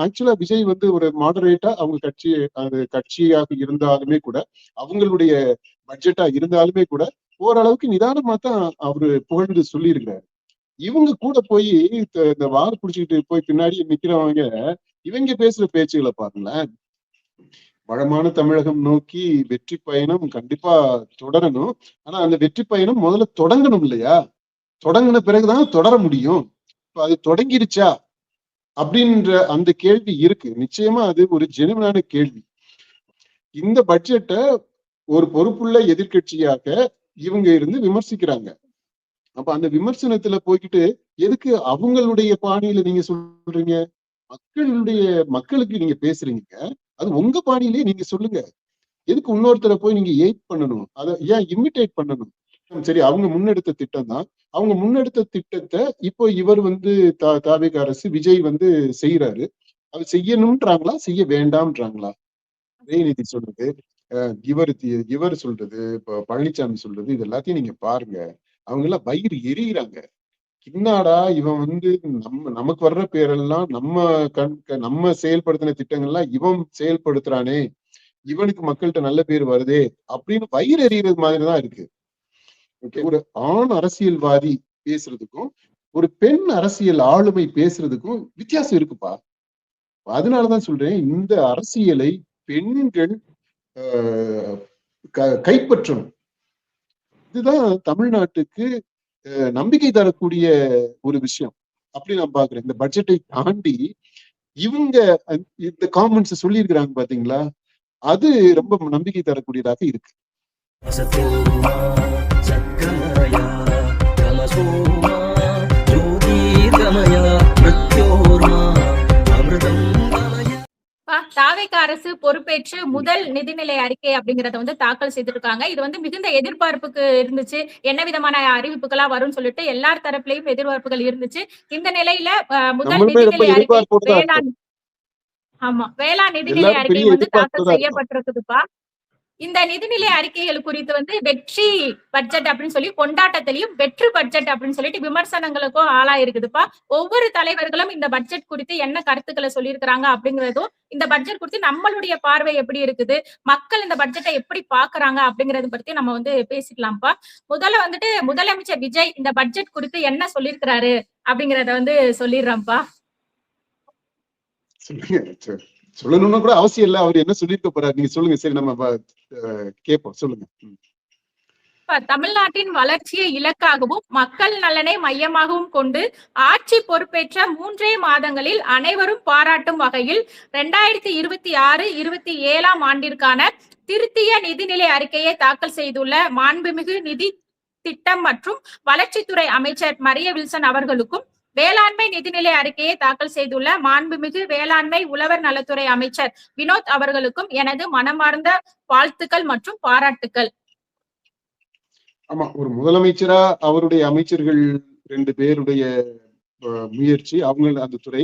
ஆக்சுவலா விஜய் வந்து ஒரு மாடரேட்டா அவங்க கட்சியாக இருந்தாலுமே கூட, அவங்களுடைய பட்ஜெட்டா இருந்தாலுமே கூட ஓரளவுக்கு நிதானமா தான் அவரு புகழ்ந்து சொல்லியிருக்கிறாரு. இவங்க கூட போய் இந்த வார் புடிச்சுக்கிட்டு போய் பின்னாடி நிக்கிறவங்க, இவங்க பேசுற பேச்சுகளை பாருங்களேன். வளமான தமிழகம் நோக்கி வெற்றி பயணம் கண்டிப்பா தொடரணும். ஆனா அந்த வெற்றி பயணம் முதல்ல தொடங்கணும் இல்லையா? தொடங்கின பிறகுதான் தொடர முடியும். இப்ப அது தொடங்கிருச்சா அப்படின்ற அந்த கேள்வி இருக்கு. நிச்சயமா அது ஒரு ஜெனுவினான கேள்வி. இந்த பட்ஜெட்டை ஒரு பொறுப்புள்ள எதிர்க்கட்சியாக இவங்க இருந்து விமர்சிக்கிறாங்க. அப்ப அந்த விமர்சனத்துல போய்கிட்டு எதுக்கு அவங்களுடைய பாணியில நீங்க சொல்றீங்க? மக்களுக்கு நீங்க பேசுறீங்க. அது உங்க பாணியிலேயே நீங்க சொல்லுங்க. எதுக்கு இன்னொருத்தரை போய் நீங்க எய்ட் பண்ணணும்? அதை ஏன் இமிட்டேட் பண்ணணும்? சரி, அவங்க முன்னெடுத்த திட்டம் தான். அவங்க முன்னெடுத்த திட்டத்தை இப்போ இவர் வந்து தாவேக அரசு விஜய் வந்து செய்யறாரு. அது செய்யணும்ன்றாங்களா, செய்ய வேண்டாம்ன்றாங்களா? உதயநிதி சொல்றது, இவர் சொல்றது, இப்ப பழனிசாமி சொல்றது, இது எல்லாத்தையும் நீங்க பாருங்க. அவங்க எல்லாம் வயிறு எரியிறாங்க. என்னடா இவன் வந்து நமக்கு வர்ற பேரெல்லாம் நம்ம செயல்படுத்தின திட்டங்கள்லாம் இவன் செயல்படுத்துறானே, இவனுக்கு மக்கள்கிட்ட நல்ல பேர் வருதே அப்படின்னு வயிறு எறிகிறது மாதிரிதான் இருக்கு. ஒரு ஆண் அரசியல்வாதி பேசுறதுக்கும் ஒரு பெண் அரசியல் ஆளுமை பேசுறதுக்கும் வித்தியாசம் இருக்குப்பா. அதனாலதான் சொல்றேன், இந்த அரசியலை பெண்கள் கைப்பற்றணும். இதுதான் தமிழ்நாட்டுக்கு நம்பிக்கை தரக்கூடிய ஒரு விஷயம் அப்படி நான் பாக்குறேன். இந்த பட்ஜெட்டை தாண்டி இவங்க இந்த காமெண்ட்ஸ் சொல்லி இருக்கிறாங்க பாத்தீங்களா, அது ரொம்ப நம்பிக்கை தரக்கூடியதாக இருக்கு. தாவேக அரசு பொறுப்பேற்று முதல் நிதிநிலை அறிக்கை அப்படிங்கறத வந்து தாக்கல் செய்திருக்காங்க. இது வந்து மிகுந்த எதிர்பார்ப்புக்கு இருந்துச்சு. என்ன விதமான அறிவிப்புகளா வரும்னு சொல்லிட்டு எல்லார் தரப்புலையும் எதிர்பார்ப்புகள் இருந்துச்சு. இந்த நிலையில முதல் நிதிநிலை அறிக்கை வேளாண் நிதிநிலை அறிக்கை வந்து தாக்கல் செய்யப்பட்டிருக்குதுப்பா. இந்த நிதிநிலை அறிக்கைகள் குறித்து வந்து வெற்றி பட்ஜெட் அப்படின்னு சொல்லி கொண்டாட்டத்திலையும் வெற்று பட்ஜெட் அப்படின்னு சொல்லிட்டு விமர்சனங்களுக்கும் ஆளா இருக்குதுப்பா. ஒவ்வொரு தலைவர்களும் இந்த பட்ஜெட் குறித்து என்ன கருத்துக்களை சொல்லியிருக்கிறாங்க அப்படிங்கறதும், இந்த பட்ஜெட் குறித்து நம்மளுடைய பார்வை எப்படி இருக்குது, மக்கள் இந்த பட்ஜெட்டை எப்படி பாக்குறாங்க அப்படிங்கறத பத்தி நம்ம வந்து பேசிக்கலாம்ப்பா. முதல்ல வந்துட்டு முதலமைச்சர் விஜய் இந்த பட்ஜெட் குறித்து என்ன சொல்லியிருக்கிறாரு அப்படிங்கறத வந்து சொல்லிடுறேன்ப்பா. சொல்லணும்னு கூட அவசியம் இல்ல. அவர் என்ன சொல்லியிருக்க போறாரு, நீங்க சொல்லுங்க. சரி, நம்ம கேட்போம். சொல்லுங்க. தமிழ்நாட்டின் வளர்ச்சியை இலக்காகவும் மக்கள் நலனை மையமாகவும் கொண்டு ஆட்சி பொறுப்பேற்ற 3 மாதங்களில் அனைவரும் பாராட்டும் வகையில் 2026-27 ஆண்டிற்கான திருத்திய நிதிநிலை அறிக்கையை தாக்கல் செய்துள்ள மாண்புமிகு நிதி திட்டம் மற்றும் வளர்ச்சித்துறை அமைச்சர் மரிய வில்சன் அவர்களுக்கும், வேளாண்மை நிதிநிலை அறிக்கையை தாக்கல் செய்துள்ள மாண்புமிகு வேளாண்மை உழவர் நலத்துறை அமைச்சர் வினோத் அவர்களுக்கும் எனது மனமார்ந்த வாழ்த்துக்கள் மற்றும் பாராட்டுக்கள். ஆமா, ஒரு முதலமைச்சரா அவருடைய அமைச்சர்கள் 2 பேருடைய முயற்சி, அவங்க அந்த துறை,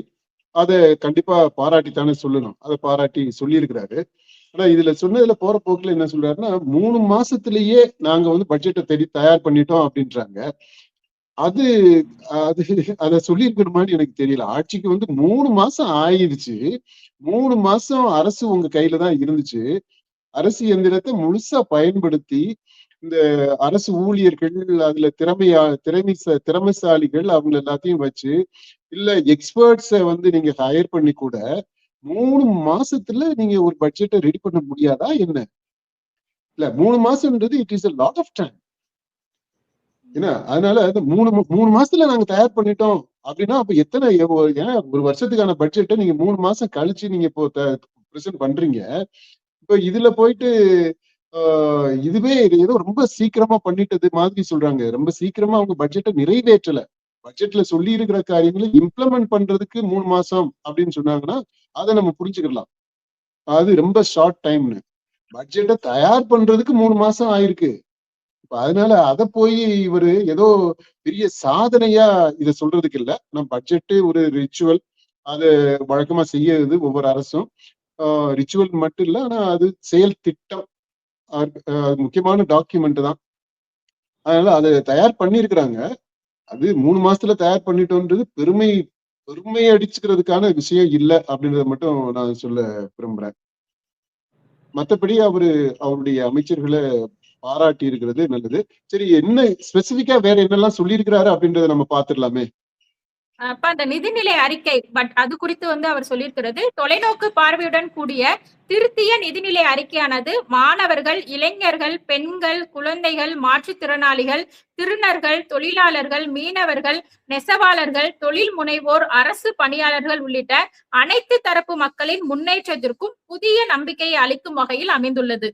அதை கண்டிப்பா பாராட்டித்தானே சொல்லணும். அதை பாராட்டி சொல்லியிருக்கிறாரு. ஆனா இதுல சொன்னதுல போற போக்குல என்ன சொல்றாருன்னா, 3 மாசத்திலேயே நாங்க வந்து பட்ஜெட்டை தயார் பண்ணிட்டோம் அப்படின்றாங்க. அத சொல்லியிருக்கணுமான்னு எனக்கு தெரியல. ஆட்சிக்கு வந்து 3 மாசம் ஆயிடுச்சு. 3 மாசம் அரசு உங்க கையில தான் இருந்துச்சு. அரசு எந்திரத்தை முழுசா பயன்படுத்தி இந்த அரசு ஊழியர்கள், அதுல திறமைசாலிகள் அவங்க எல்லாத்தையும் வச்சு, இல்ல எக்ஸ்பர்ட்ஸ வந்து நீங்க ஹையர் பண்ணி கூட 3 மாசத்துல நீங்க ஒரு பட்ஜெட்டை ரெடி பண்ண முடியாதா என்ன? இல்ல 3 மாசம்ன்றது it is a lot of time. ஏன்னா அதனால 3 மாசத்துல நாங்க தயார் பண்ணிட்டோம் அப்படின்னா, அப்ப எத்தனை ஒரு வருஷத்துக்கான பட்ஜெட்டை நீங்க 3 மாசம் கழிச்சு நீங்க இப்போ பிரசன்ட் பண்றீங்க. இப்ப இதுல போயிட்டு இதுவே ஏதோ ரொம்ப சீக்கிரமா பண்ணிட்டது மாதிரி சொல்றாங்க. ரொம்ப சீக்கிரமா அவங்க பட்ஜெட்டை நிறைவேற்றல. பட்ஜெட்ல சொல்லி இருக்கிற காரியங்களை இம்ப்ளிமெண்ட் பண்றதுக்கு 3 மாசம் அப்படின்னு சொன்னாங்கன்னா அதை நம்ம புரிஞ்சுக்கலாம். அது ரொம்ப ஷார்ட் டைம்னு. பட்ஜெட்டை தயார் பண்றதுக்கு 3 மாசம் ஆயிருக்கு. அதனால அதை போய் இவரு ஏதோ பெரிய சாதனையா இதை சொல்றதுக்கு இல்ல. நம்ம பட்ஜெட்டு ஒரு ரிச்சுவல், அது வழக்கமா செய்யறது ஒவ்வொரு அரசும். ரிச்சுவல் மட்டும் இல்ல, ஆனா அது செயல் திட்டம், முக்கியமான டாக்குமெண்ட் தான். அதனால அதை தயார் பண்ணிருக்கிறாங்க. அது 3 மாசத்துல தயார் பண்ணிட்டோன்றது பெருமை அடிச்சுக்கிறதுக்கான விஷயம் இல்ல அப்படின்றத மட்டும் நான் சொல்ல விரும்புறேன். மத்தபடி அவருடைய அமைச்சர்களை பாராட்டி இருக்கிறது நல்லது. சரி, என்ன ஸ்பெசிபிக்கா வேற என்னெல்லாம் சொல்லியிருக்கிறாரு அப்படின்றத நம்ம பாத்துடலாமே. அப்ப அந்த நிதிநிலை அறிக்கை அது குறித்து வந்து அவர் சொல்லியிருக்கிறது, தொலைநோக்கு பார்வையுடன் கூடிய திருத்திய நிதிநிலை அறிக்கையானது மாணவர்கள், இளைஞர்கள், பெண்கள், குழந்தைகள், மாற்றுத்திறனாளிகள், திருநர்கள், தொழிலாளர்கள், மீனவர்கள், நெசவாளர்கள், தொழில் முனைவோர், அரசு பணியாளர்கள் உள்ளிட்ட அனைத்து தரப்பு மக்களின் முன்னேற்றத்திற்கும் புதிய நம்பிக்கையை அளிக்கும் வகையில் அமைந்துள்ளது.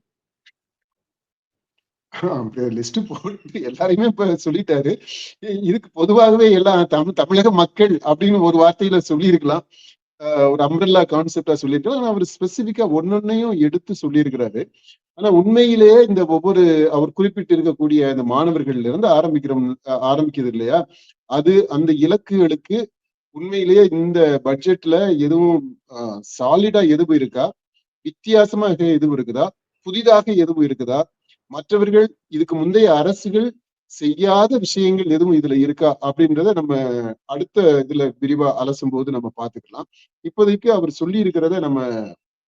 லிஸ்ட் போட்டு எல்லாரையுமே இப்ப சொல்லிட்டாரு. இதுக்கு பொதுவாகவே எல்லாம் தமிழக மக்கள் அப்படின்னு ஒரு வார்த்தையில சொல்லி இருக்கலாம். ஒரு அம்ரல்லா கான்செப்டா சொல்லியிருக்கலாம். ஆனா அவர் ஸ்பெசிபிக்கா ஒன்னொன்னையும் எடுத்து சொல்லியிருக்கிறாரு. ஆனா உண்மையிலேயே இந்த ஒவ்வொரு அவர் குறிப்பிட்டு இருக்கக்கூடிய இந்த மாணவர்கள்ல இருந்து ஆரம்பிக்கிறது இல்லையா, அது அந்த இலக்குகளுக்கு உண்மையிலேயே இந்த பட்ஜெட்ல எதுவும் சாலிடா எதுவும் இருக்கா, வித்தியாசமாக எதுவும் இருக்குதா, புதிதாக எதுவும் இருக்குதா, மற்றவர்கள் இதுக்கு முந்தைய அரசுகள் செய்யாத விஷயங்கள் எதுவும் இதுல இருக்கா அப்படின்றத நம்ம அடுத்த இதுல விரிவா அலசும் போது நம்ம பாத்துக்கலாம். இப்போதைக்கு அவர் சொல்லி இருக்கிறத நம்ம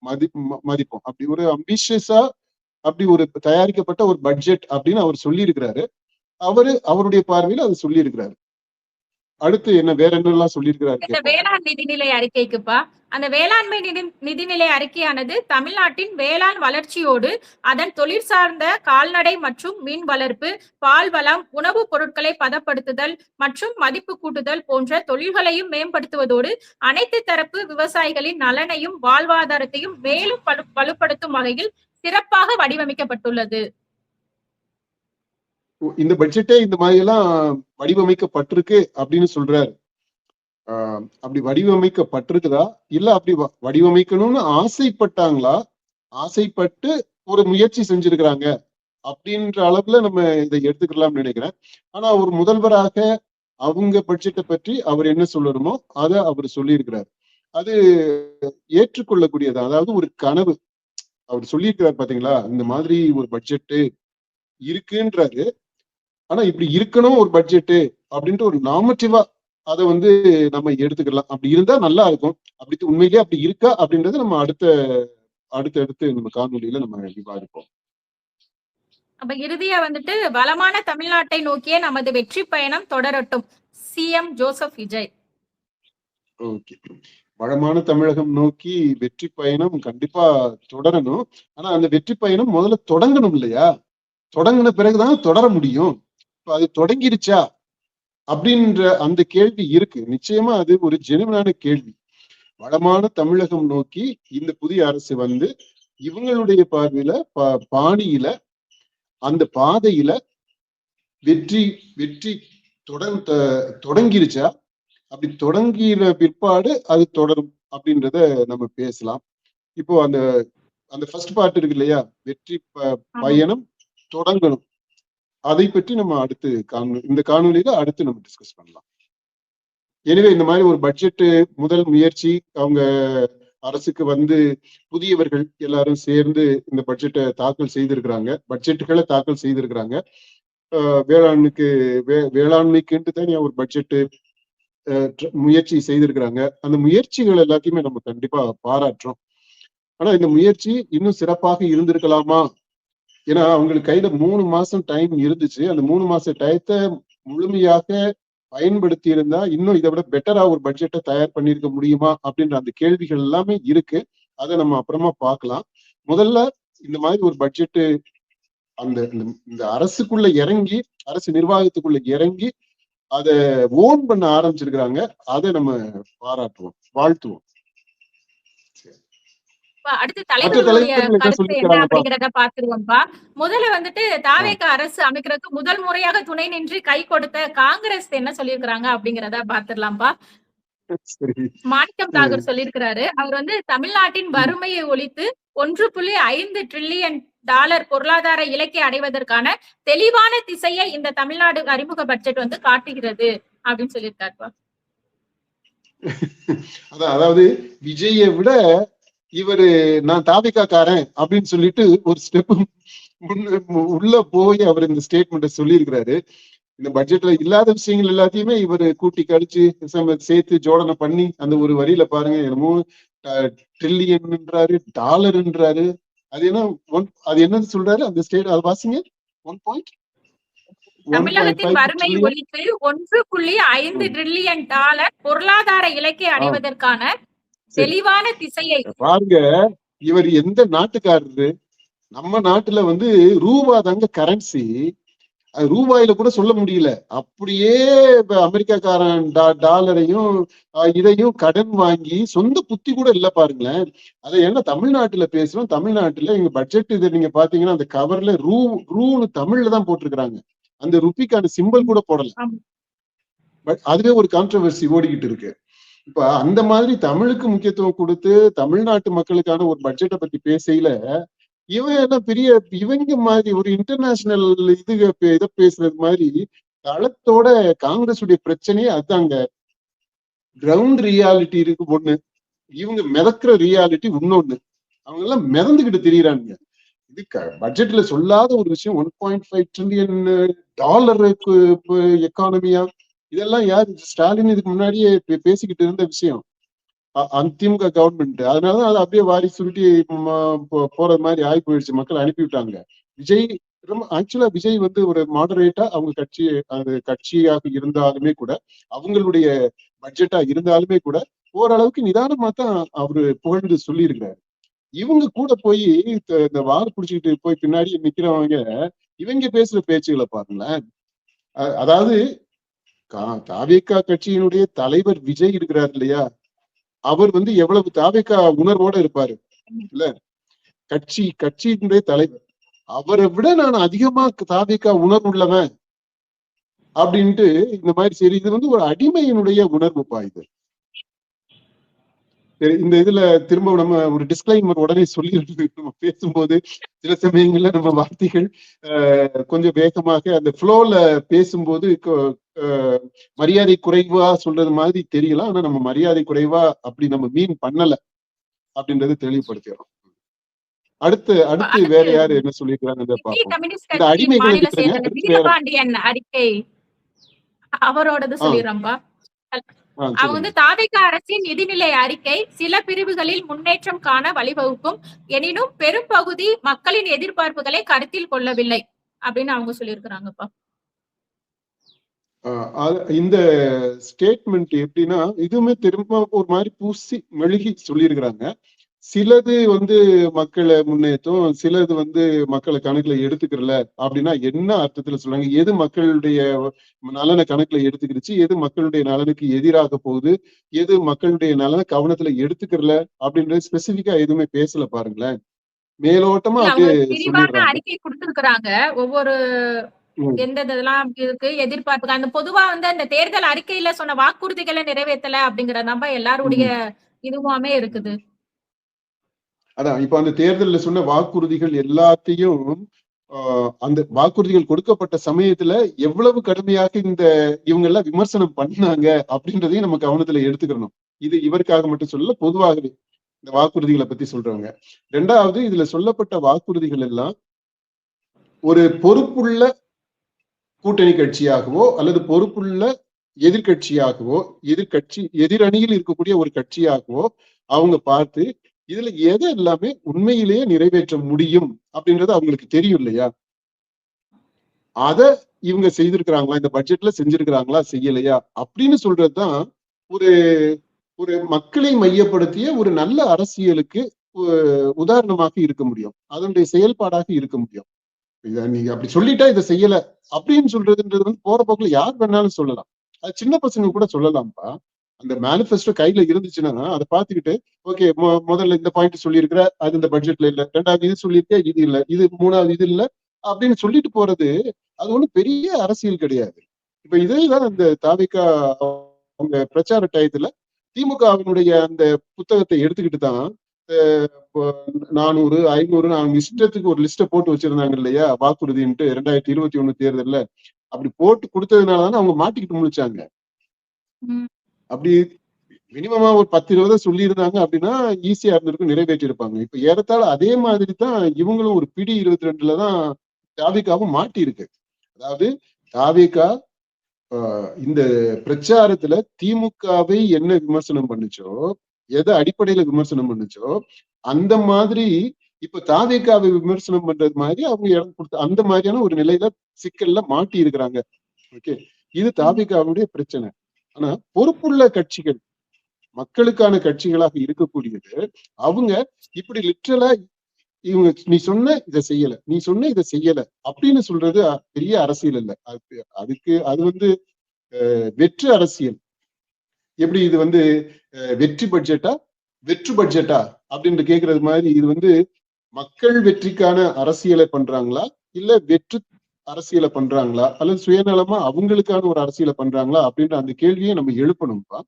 மதிப்போம். அப்படி ஒரு அம்பிஷியஸா அப்படி ஒரு தயாரிக்கப்பட்ட ஒரு பட்ஜெட் அப்படின்னு அவர் சொல்லி இருக்கிறாரு. அவருடைய பார்வையில அது சொல்லி இருக்கிறாரு. அடுத்து என்ன வேற என்னெல்லாம் சொல்லியிருக்கிறாரு இந்த வேளாண் நிதிநிலை அறிக்கைக்குப்பா, அந்த வேளாண்மை நிதிநிலை அறிக்கையானது தமிழ்நாட்டின் வேளாண் வளர்ச்சியோடு அதன் தொழில் சார்ந்த கால்நடை மற்றும் மீன் வளர்ப்பு, பால் வளம், உணவுப் பொருட்களை பதப்படுத்துதல் மற்றும் மதிப்பு கூட்டுதல் போன்ற தொழில்களையும் மேம்படுத்துவதோடு அனைத்து தரப்பு விவசாயிகளின் நலனையும் வாழ்வாதாரத்தையும் மேலும் வலுப்படுத்தும் வகையில் சிறப்பாக வடிவமைக்கப்பட்டுள்ளது. இந்த பட்ஜெட்டே இந்த மாதிரி எல்லாம் வடிவமைக்கப்பட்டிருக்கு அப்படின்னு சொல்றாரு. அப்படி வடிவமைக்கப்பட்டிருக்குதா, இல்ல அப்படி வடிவமைக்கணும்னு ஆசைப்பட்டாங்களா, ஆசைப்பட்டு ஒரு முயற்சி செஞ்சிருக்கிறாங்க அப்படின்ற அளவுல நம்ம இதை எடுத்துக்கலாம்னு நினைக்கிறேன். ஆனா ஒரு முதல்வராக அவங்க பட்ஜெட்டை பற்றி அவர் என்ன சொல்லணுமோ அதை அவர் சொல்லியிருக்கிறார். அது ஏற்றுக்கொள்ளக்கூடியது. அதாவது ஒரு கனவு அவர் சொல்லியிருக்கிறார் பாத்தீங்களா, இந்த மாதிரி ஒரு பட்ஜெட்டு இருக்குன்றாரு. ஆனா இப்படி இருக்கணும் ஒரு பட்ஜெட்டு அப்படின்ட்டு ஒரு நாமட்டிவா அதை வந்து நம்ம எடுத்துக்கலாம். அப்படி இருந்தா நல்லா இருக்கும். அப்படி உண்மையிலேயே அப்படி இருக்கா அப்படின்றத நம்ம அடுத்து நம்ம காணொலியில நம்ம விவாதிப்போம். அப்ப இறுதியா வந்துட்டு வளமான தமிழ்நாட்டை நோக்கிய நமது வெற்றி பயணம் தொடரட்டும். CM Joseph Vijay. ஓகே, வளமான தமிழகம் நோக்கி வெற்றி பயணம் கண்டிப்பா தொடரணும். ஆனா அந்த வெற்றி பயணம் முதல்ல தொடங்கணும் இல்லையா? தொடங்கின பிறகுதான் தொடர முடியும். இப்ப அது தொடங்கிருச்சா அப்படின்ற அந்த கேள்வி இருக்கு. நிச்சயமா அது ஒரு ஜெனுவனான கேள்வி. வளமான தமிழகம் நோக்கி இந்த புதிய அரசு வந்து இவங்களுடைய பார்வையில பாணியில அந்த பாதையில வெற்றி தொடங்கிருச்சா, அப்படி தொடங்கிற பிற்பாடு அது தொடரும் அப்படின்றத நம்ம பேசலாம். இப்போ அந்த ஃபர்ஸ்ட் பார்ட் இருக்கு இல்லையா, வெற்றி பயணம் தொடங்கணும். அதை பற்றி நம்ம இந்த காணொலியில அடுத்து நம்ம டிஸ்கஸ் பண்ணலாம். எனவே இந்த மாதிரி ஒரு பட்ஜெட் முதல் முயற்சி அவங்க அரசுக்கு வந்து புதியவர்கள் எல்லாரும் சேர்ந்து இந்த பட்ஜெட்டை தாக்கல் செய்திருக்கிறாங்க, பட்ஜெட்டுகளை தாக்கல் செய்திருக்கிறாங்க. வேளாண்மைக்குன்ட்டு தனியா ஒரு பட்ஜெட்டு முயற்சி செய்திருக்கிறாங்க. அந்த முயற்சிகள் எல்லாத்தையுமே நம்ம கண்டிப்பா பாராட்டுறோம். ஆனா இந்த முயற்சி இன்னும் சிறப்பாக இருந்திருக்கலாமா? ஏன்னா அவங்களுக்கு கையில 3 மாசம் டைம் இருந்துச்சு. அந்த 3 மாச டயத்தை முழுமையாக பயன்படுத்தி இருந்தா இன்னும் இதை விட பெட்டரா ஒரு பட்ஜெட்டை தயார் பண்ணியிருக்க முடியுமா அப்படின்ற அந்த கேள்விகள் எல்லாமே இருக்கு. அதை நம்ம அப்புறமா பார்க்கலாம். முதல்ல இந்த மாதிரி ஒரு பட்ஜெட்டு இந்த அரசுக்குள்ள இறங்கி, அரசு நிர்வாகத்துக்குள்ள இறங்கி அதை ஓன் பண்ண ஆரம்பிச்சிருக்கிறாங்க. அதை நம்ம பாராட்டுவோம், வாழ்த்துவோம். அடுத்து தலைவர்களுடைய கருத்து என்ன அப்படிங்கிறத பாத்துருவோம்ப்பா. முதல்ல வந்துட்டு தாவேக அரசு அமைக்கிறதுக்கு முதல் முறையாக துணை நின்று கை கொடுத்த காங்கிரஸ் என்ன சொல்லியிருக்கிறாங்க அப்படிங்கிறத பாத்துடலாம்ப்பா. மாணிக்கம் தாகூர் சொல்லியிருக்கிறாரு, அவர் வந்து தமிழ்நாட்டின் வறுமையை ஒழித்து $1.5 டிரில்லியன் பொருளாதார இலக்கை அடைவதற்கான தெளிவான திசையை இந்த தமிழ்நாடு அறிமுக பட்ஜெட் வந்து காட்டுகிறது அப்படின்னு சொல்லியிருக்காருப்பா. அதாவது விஜயை விட நான் தாவிகாக்காரன் அப்படின்னு சொல்லிட்டு ஒரு ஸ்டெப் உள்ள போய் அவர் இந்த ஸ்டேட்மெண்ட்டை சொல்லி இருக்கிறாரு. இந்த பட்ஜெட்ல இல்லாத விஷயங்கள் எல்லாத்தையுமே இவர் கூட்டி கழிச்சு சேர்த்து ஜோடனை பண்ணி அந்த ஒரு வரியில பாருங்க என்னமோ ட்ரில்லியன்ன்றாரு, டாலர்ன்றாரு. அது என்ன அது என்னது சொல்றாரு அந்த ஸ்டேட், அது வாசிங்க. 1.1.5 தமிழகத்தின் வறுமை ட்ரில்லியன். ஒழிப்பு 1.5 ட்ரில்லியன் டாலர் பொருளாதார இலக்கை அடைவதற்கான தெளிவான திசையை பாருங்க. இவர் எந்த நாட்டுக்காரரு? நம்ம நாட்டுல வந்து ரூபா தாங்க கரன்சி. ரூபாயில கூட சொல்ல முடியல. அப்படியே அமெரிக்காக்காரன் டாலரையும் இதையும் கடன் வாங்கி சொந்த புத்தி கூட இல்ல பாருங்களேன். அதை என்ன தமிழ்நாட்டுல பேசுறோம். தமிழ்நாட்டுல எங்க பட்ஜெட் இதை நீங்க பாத்தீங்கன்னா அந்த கவர்ல ரூன்னு தமிழ்ல தான் போட்டிருக்கிறாங்க. அந்த ருப்பிக்கான சிம்பிள் கூட போடல. பட் அதுவே ஒரு கான்ட்ரவர்சி ஓடிக்கிட்டு இருக்கு. இப்ப அந்த மாதிரி தமிழுக்கு முக்கியத்துவம் கொடுத்து தமிழ்நாட்டு மக்களுக்கான ஒரு பட்ஜெட்டை பத்தி பேசையில இவன் என்ன பெரிய இவங்க மாதிரி ஒரு இன்டர்நேஷனல் இதை பேசுறது மாதிரி தளத்தோட காங்கிரஸ் உடைய பிரச்சனையே அதுதாங்க. கிரவுண்ட் ரியாலிட்டி இருக்கு ஒண்ணு, இவங்க மிதக்கிற ரியாலிட்டி இன்னொன்னு. அவங்க எல்லாம் மிதந்துகிட்டு திரியறாங்க. இது பட்ஜெட்ல சொல்லாத ஒரு விஷயம். 1.5 ட்ரில்லியன் டாலருக்கு எக்கானமியா, இதெல்லாம் யார்? ஸ்டாலின் இதுக்கு முன்னாடியே பேசிக்கிட்டு இருந்த விஷயம். திமுக கவர்மெண்ட். அதனாலதான் அது அப்படியே வாரி சுருட்டி போறது மாதிரி ஆகி போயிடுச்சு. மக்கள் அனுப்பிவிட்டாங்க. விஜய் ஆக்சுவலா விஜய் வந்து ஒரு மாடரேட்டா அவங்க கட்சியாக இருந்தாலுமே கூட, அவங்களுடைய பட்ஜெட்டா இருந்தாலுமே கூட ஓரளவுக்கு நிதானமா தான் அவரு புகழ்ந்து சொல்லி இருக்கிறாரு. இவங்க கூட போய் இந்த வார் பிடிச்சிக்கிட்டு போய் பின்னாடி நிக்கிறவங்க இவங்க பேசுற பேச்சுகளை பாருங்களேன். அதாவது தாவேகா கட்சியினுடைய தலைவர் விஜய் இருக்கிறார் இல்லையா, அவர் வந்து எவ்வளவு தாவேகா உணர்வோட இருப்பாரு இல்ல. கட்சியினுடைய தலைவர், அவரை விட நான் அதிகமா தாவேகா உணர்வுள்ளவன் அப்படின்ட்டு இந்த மாதிரி. சரி, இது வந்து ஒரு அடிமையினுடைய உணர்வுப்பா இது. இந்த இதுல திரும்ப நம்ம ஒரு டிஸ்கிளைமர் உடனே சொல்லி நம்ம பேசும்போது சில சமயங்கள்ல நம்ம வார்த்தைகள் கொஞ்சம் வேகமாக அந்த ஃப்ளோல பேசும்போது மரியாதை குறைவா சொல்றது மாதிரி தெரியலாம். ஆனா நம்ம மரியாதை குறைவா அப்படி நம்ம மீன் பண்ணல அப்படின்றத தெளிவுபடுத்திடுறோம். அடுத்து வேற யாரு என்ன சொல்லிருக்காங்க இந்த அடிமைகள் அறிக்கை அவரோடது சொல்லிடுறோம்பா. அவங்க வந்து தாவேகா அரசின் நிதிநிலை அறிக்கை சில பிரிவுகளில் முன்னேற்றம் காண வழிவகுக்கும் எனினும் பெரும் பகுதி மக்களின் எதிர்பார்ப்புகளை கருத்தில் கொள்ளவில்லை அப்படின்னு அவங்க சொல்லியிருக்கிறாங்கப்பா. இந்த ஸ்டேட்மெண்ட் எப்படின்னா இதுவுமே திரும்ப ஒரு மாதிரி பூசி மெழுகி சொல்லியிருக்கிறாங்க. சிலது வந்து மக்களை முன்னேற்றும், சிலது வந்து மக்களை கணக்குல எடுத்துக்கிறல அப்படின்னா என்ன அர்த்தத்துல சொல்றாங்க? எது மக்களுடைய நலனை கணக்குல எடுத்துக்கிடுச்சு, எது மக்களுடைய நலனுக்கு எதிராக போகுது, எது மக்களுடைய நலனை கவனத்துல எடுத்துக்கிறல அப்படின்றது ஸ்பெசிபிக்கா எதுவுமே பேசல பாருங்களேன். மேலோட்டமா அப்படியே அறிக்கை கொடுத்திருக்கிறாங்க. ஒவ்வொரு எந்த இதெல்லாம் இருக்கு எதிர்பார்ப்பு அந்த பொதுவா வந்து அந்த தேர்தல் அறிக்கையில சொன்ன வாக்குறுதிகளை நிறைவேற்றல அப்படிங்கறத எல்லாருடைய இதுவாமே இருக்குது. அதான் இப்ப அந்த தேர்தலில் சொன்ன வாக்குறுதிகள் எல்லாத்தையும் அந்த வாக்குறுதிகள் கொடுக்கப்பட்ட சமயத்துல எவ்வளவு கடுமையாக இவங்க எல்லாம் விமர்சனம் பண்ணாங்க அப்படின்றதையும் நம்ம கவனத்துல எடுத்துக்கணும். இது இவருக்காக மட்டும் சொல்லல, பொதுவாகவே இந்த வாக்குறுதிகளை பத்தி சொல்றவங்க. ரெண்டாவது, இதுல சொல்லப்பட்ட வாக்குறுதிகள் எல்லாம் ஒரு பொறுப்புள்ள கூட்டணி கட்சியாகவோ அல்லது பொறுப்புள்ள எதிர்கட்சியாகவோ எதிரணியில் இருக்கக்கூடிய ஒரு கட்சியாகவோ அவங்க பார்த்து இதுல எதை எல்லாமே உண்மையிலேயே நிறைவேற்ற முடியும் அப்படின்றது அவங்களுக்கு தெரியும் இல்லையா? அத இவங்க செய்திருக்கிறாங்களா, இந்த பட்ஜெட்ல செஞ்சிருக்கிறாங்களா, செய்யலையா அப்படின்னு சொல்றதுதான் ஒரு மக்களை மையப்படுத்திய ஒரு நல்ல அரசியலுக்கு உதாரணமாக இருக்க முடியும், அதனுடைய செயல்பாடாக இருக்க முடியும். இத நீங்க அப்படி சொல்லிட்டா இதை செய்யல அப்படின்னு சொல்றதுன்றது வந்து போற போக்குல யார் வேணாலும் சொல்லலாம். அது சின்ன பசங்க கூட சொல்லலாம்ப்பா. அந்த மேனிஃபெஸ்டோ கையில இருந்துச்சுன்னா அதை பார்த்துக்கிட்டு ஓகே முதல்ல இந்த பாயிண்ட் சொல்லியிருக்கிற, அது இந்த பட்ஜெட்ல இல்ல, ரெண்டாவது இது சொல்லியிருக்க, இது இல்ல, இது மூணாவது இது இல்ல அப்படின்னு சொல்லிட்டு போறது அது ஒண்ணும் பெரிய அரசியல் கிடையாது. இப்ப இதேதான் இந்த தாவேகா அவங்க பிரச்சார டயத்துல திமுகவினுடைய அந்த புத்தகத்தை எடுத்துக்கிட்டு தான் 400 500 அவங்க இஷ்டத்துக்கு ஒரு லிஸ்ட போட்டு வச்சிருந்தாங்க இல்லையா வாக்குறுதின்ட்டு 2021 தேர்தல்ல. அப்படி போட்டு கொடுத்ததுனாலதானே அவங்க மாட்டிக்கிட்டு முழிச்சாங்க. அப்படி மினிமமா ஒரு 10-20 சொல்லி இருந்தாங்க அப்படின்னா ஈஸியா இருந்திருக்கும், நிறைவேற்றி இருப்பாங்க. இப்ப ஏறத்தாழ அதே மாதிரி தான் இவங்களும் ஒரு பிடி 22ல தான் தாவேகாவும் மாட்டி இருக்கு. அதாவது தாவேகா இந்த பிரச்சாரத்துல திமுகவை என்ன விமர்சனம் பண்ணுச்சோ, எதை அடிப்படையில விமர்சனம் பண்ணுச்சோ, அந்த மாதிரி இப்ப தாவேகாவை விமர்சனம் பண்றது மாதிரி அவங்க இடம் கொடுத்து அந்த மாதிரியான ஒரு நிலையில சிக்கல்ல மாட்டி இருக்கிறாங்க. ஓகே, இது தாவேகாவுடைய பிரச்சனை. ஆனா பொறுப்புள்ள கட்சிகள், மக்களுக்கான கட்சிகளாக இருக்கக்கூடியது, அவங்க இப்படி லிட்டரலா இவங்க நீ சொன்ன இதை செய்யல, நீ சொன்ன இதை செய்யல அப்படின்னு சொல்றது பெரிய அரசியல் இல்ல. அதுக்கு அது வந்து வெற்று அரசியல். எப்படி இது வந்து வெற்றி பட்ஜெட்டா வெற்று பட்ஜெட்டா அப்படின்னு கேக்குறது மாதிரி, இது வந்து மக்கள் வெற்றிக்கான அரசியலை பண்றாங்களா, இல்ல வெற்று அரசியலை பண்றாங்களா, அல்லது சுயநலமா அவங்களுக்கான ஒரு அரசியலை பண்றாங்களா அப்படின்ற அந்த கேள்வியை நம்ம எழுப்பணும்ப்பா.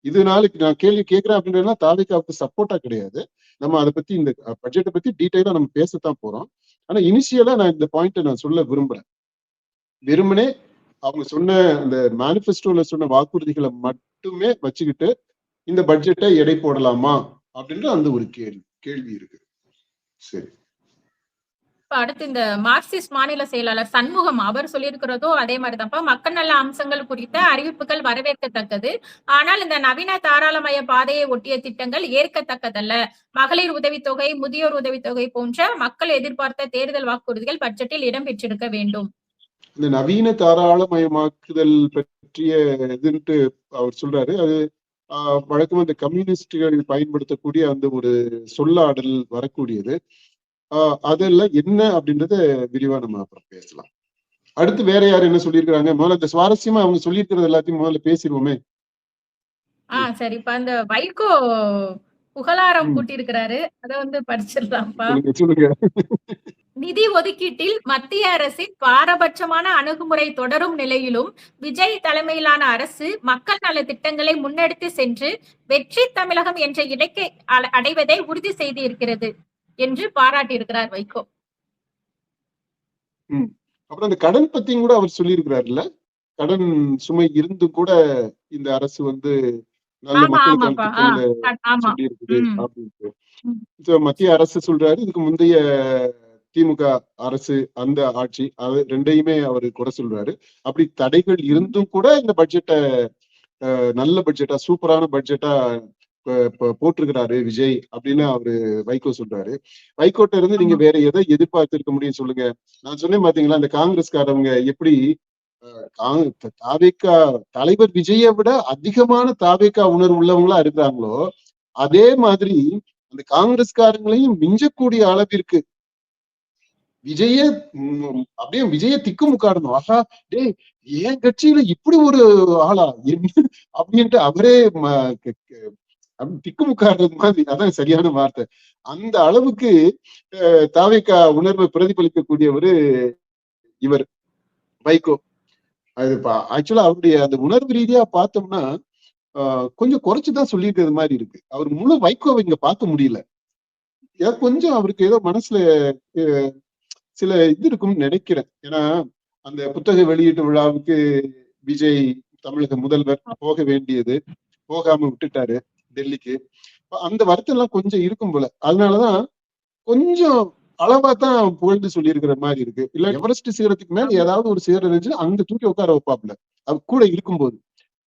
இதனால நான் கேள்வி கேட்கிறேன் அப்படின்றதுனா தாவேகாவுக்கு சப்போர்ட்டா கிடையாது. நம்ம அதை பத்தி இந்த பட்ஜெட்டை பத்தி டீட்டெயிலா நம்ம பேசத்தான் போறோம். ஆனா இனிஷியலா நான் இந்த பாயிண்ட்டை நான் சொல்ல விரும்புறேன். வெறுமனே அவங்க சொன்ன அந்த மேனிபெஸ்டோல சொன்ன வாக்குறுதிகளை மட்டுமே வச்சுக்கிட்டு இந்த பட்ஜெட்டை எடை போடலாமா அப்படின்ற அந்த ஒரு கேள்வி இருக்கு. சரி, அடுத்து இந்த மார்க்சிஸ்ட் மாநில செயலாளர் சண்முகம் அவர் சொல்லியிருக்கிறதும் அதே மாதிரிதான்ப்பா. மக்கள் நல அம்சங்கள் குறித்த அறிவிப்புகள் வரவேற்கத்தக்கது. ஆனால் இந்த நவீன தாராளமய பாதையை ஒட்டிய திட்டங்கள் ஏற்கத்தக்கதல்ல. மகளிர் உதவித்தொகை, முதியோர் உதவித்தொகை போன்ற மக்கள் எதிர்பார்த்த தேர்தல் வாக்குறுதிகள் பட்ஜெட்டில் இடம்பெற்றிருக்க வேண்டும். இந்த நவீன தாராளமயமாக்குதல் பற்றிய இதுன்ட்டு அவர் சொல்றாரு. அது வழக்கமா இந்த கம்யூனிஸ்டுகள் பயன்படுத்தக்கூடிய அந்த ஒரு சொல்லாடல் வரக்கூடியது. அதெல்லாம் என்ன அப்படின்றத விரிவா நம்ம அப்புறம் பேசலாம். அடுத்து வேற யார் என்ன சொல்லியிருக்கிறாங்க, முதல்ல இந்த சுவாரஸ்யமா அவங்க சொல்லியிருக்கிறது எல்லாத்தையும் முதல்ல பேசிடுவோமே. சரிப்பா. இந்த வைகோ புகழாரம் கூட்டியிருக்கிறாரு, அதை வந்து படிச்சிடலாம்ப்பா. சொல்லுங்க. நிதி ஒதுக்கீட்டில் மத்திய அரசின் பாரபட்சமான அணுகுமுறை தொடரும் நிலையிலும் விஜய் தலைமையிலான அரசு மக்கள் நல திட்டங்களை முன்னெடுத்து சென்று வெற்றி தமிழகம் என்ற இலக்கை அடைவதை உறுதி செய்து இருக்கிறது என்று பாராட்டியிருக்கிறார் வைகோ. அப்புறம் அந்த கடன் பத்தியும் கூட அவர் சொல்லியிருக்கிறாருல்ல, கடன் சுமை இருந்து கூட இந்த அரசு வந்து நல்ல மக்களுக்கான திட்டங்களை சொல்லி இருக்குது அப்படின்ட்டு மத்திய அரசு சொல்றாரு. இதுக்கு முந்தைய திமுக அரசு அந்த ஆட்சி அது ரெண்டையுமே அவரு குறை சொல்றாரு. அப்படி தடைகள் இருந்தும் கூட இந்த பட்ஜெட்டை நல்ல பட்ஜெட்டா சூப்பரான பட்ஜெட்டா போட்டிருக்கிறாரு விஜய் அப்படின்னு அவரு வைகோ சொல்றாரு. வைகோட்ட இருந்து நீங்க வேற எதை எதிர்பார்த்திருக்க முடியும் சொல்லுங்க. நான் சொன்னேன் பாத்தீங்களா, இந்த காங்கிரஸ்காரவங்க எப்படி தாவேகா தலைவர் விஜயை விட அதிகமான தாவேகா உணர்வு உள்ளவங்களா இருக்கிறாங்களோ, அதே மாதிரி அந்த காங்கிரஸ்காரங்களையும் மிஞ்சக்கூடிய அளவிற்கு விஜய அப்படியே விஜய திக்குமுக்காடணும். ஆஹா, டே என் கட்சியில இப்படி ஒரு ஆளா அப்படின்ட்டு அவரே திக்குமுக்காடுறது மாதிரி, அதான் சரியான வார்த்தை. அந்த அளவுக்கு தாவேகா உணர்வை பிரதிபலிக்கக்கூடியவரு இவர் வைகோ. அது ஆக்சுவலா அவருடைய அந்த உணர்வு ரீதியா பார்த்தோம்னா கொஞ்சம் குறைச்சுதான் சொல்லியிருக்கிறது மாதிரி இருக்கு. அவர் முழு வைகோவை இங்க பார்க்க முடியல. கொஞ்சம் அவருக்கு ஏதோ மனசுல சில இது இருக்கும்னு நினைக்கிறேன். ஏன்னா அந்த புத்தக வெளியீட்டு விழாவுக்கு விஜய் தமிழக முதல்வர் போக வேண்டியது, போகாம விட்டுட்டாரு டெல்லிக்கு. அந்த வருத்தம் எல்லாம் கொஞ்சம் இருக்கும் போல. அதனாலதான் கொஞ்சம் அளவா தான் புகழ்ந்து சொல்லியிருக்கிற மாதிரி இருக்கு. இல்ல எவரெஸ்ட் சிகரத்துக்கு மேல ஏதாவது ஒரு சிகரம் இருந்துச்சு அங்க தூக்கி உட்கார வைப்பாப்ல அது கூட இருக்கும்போது.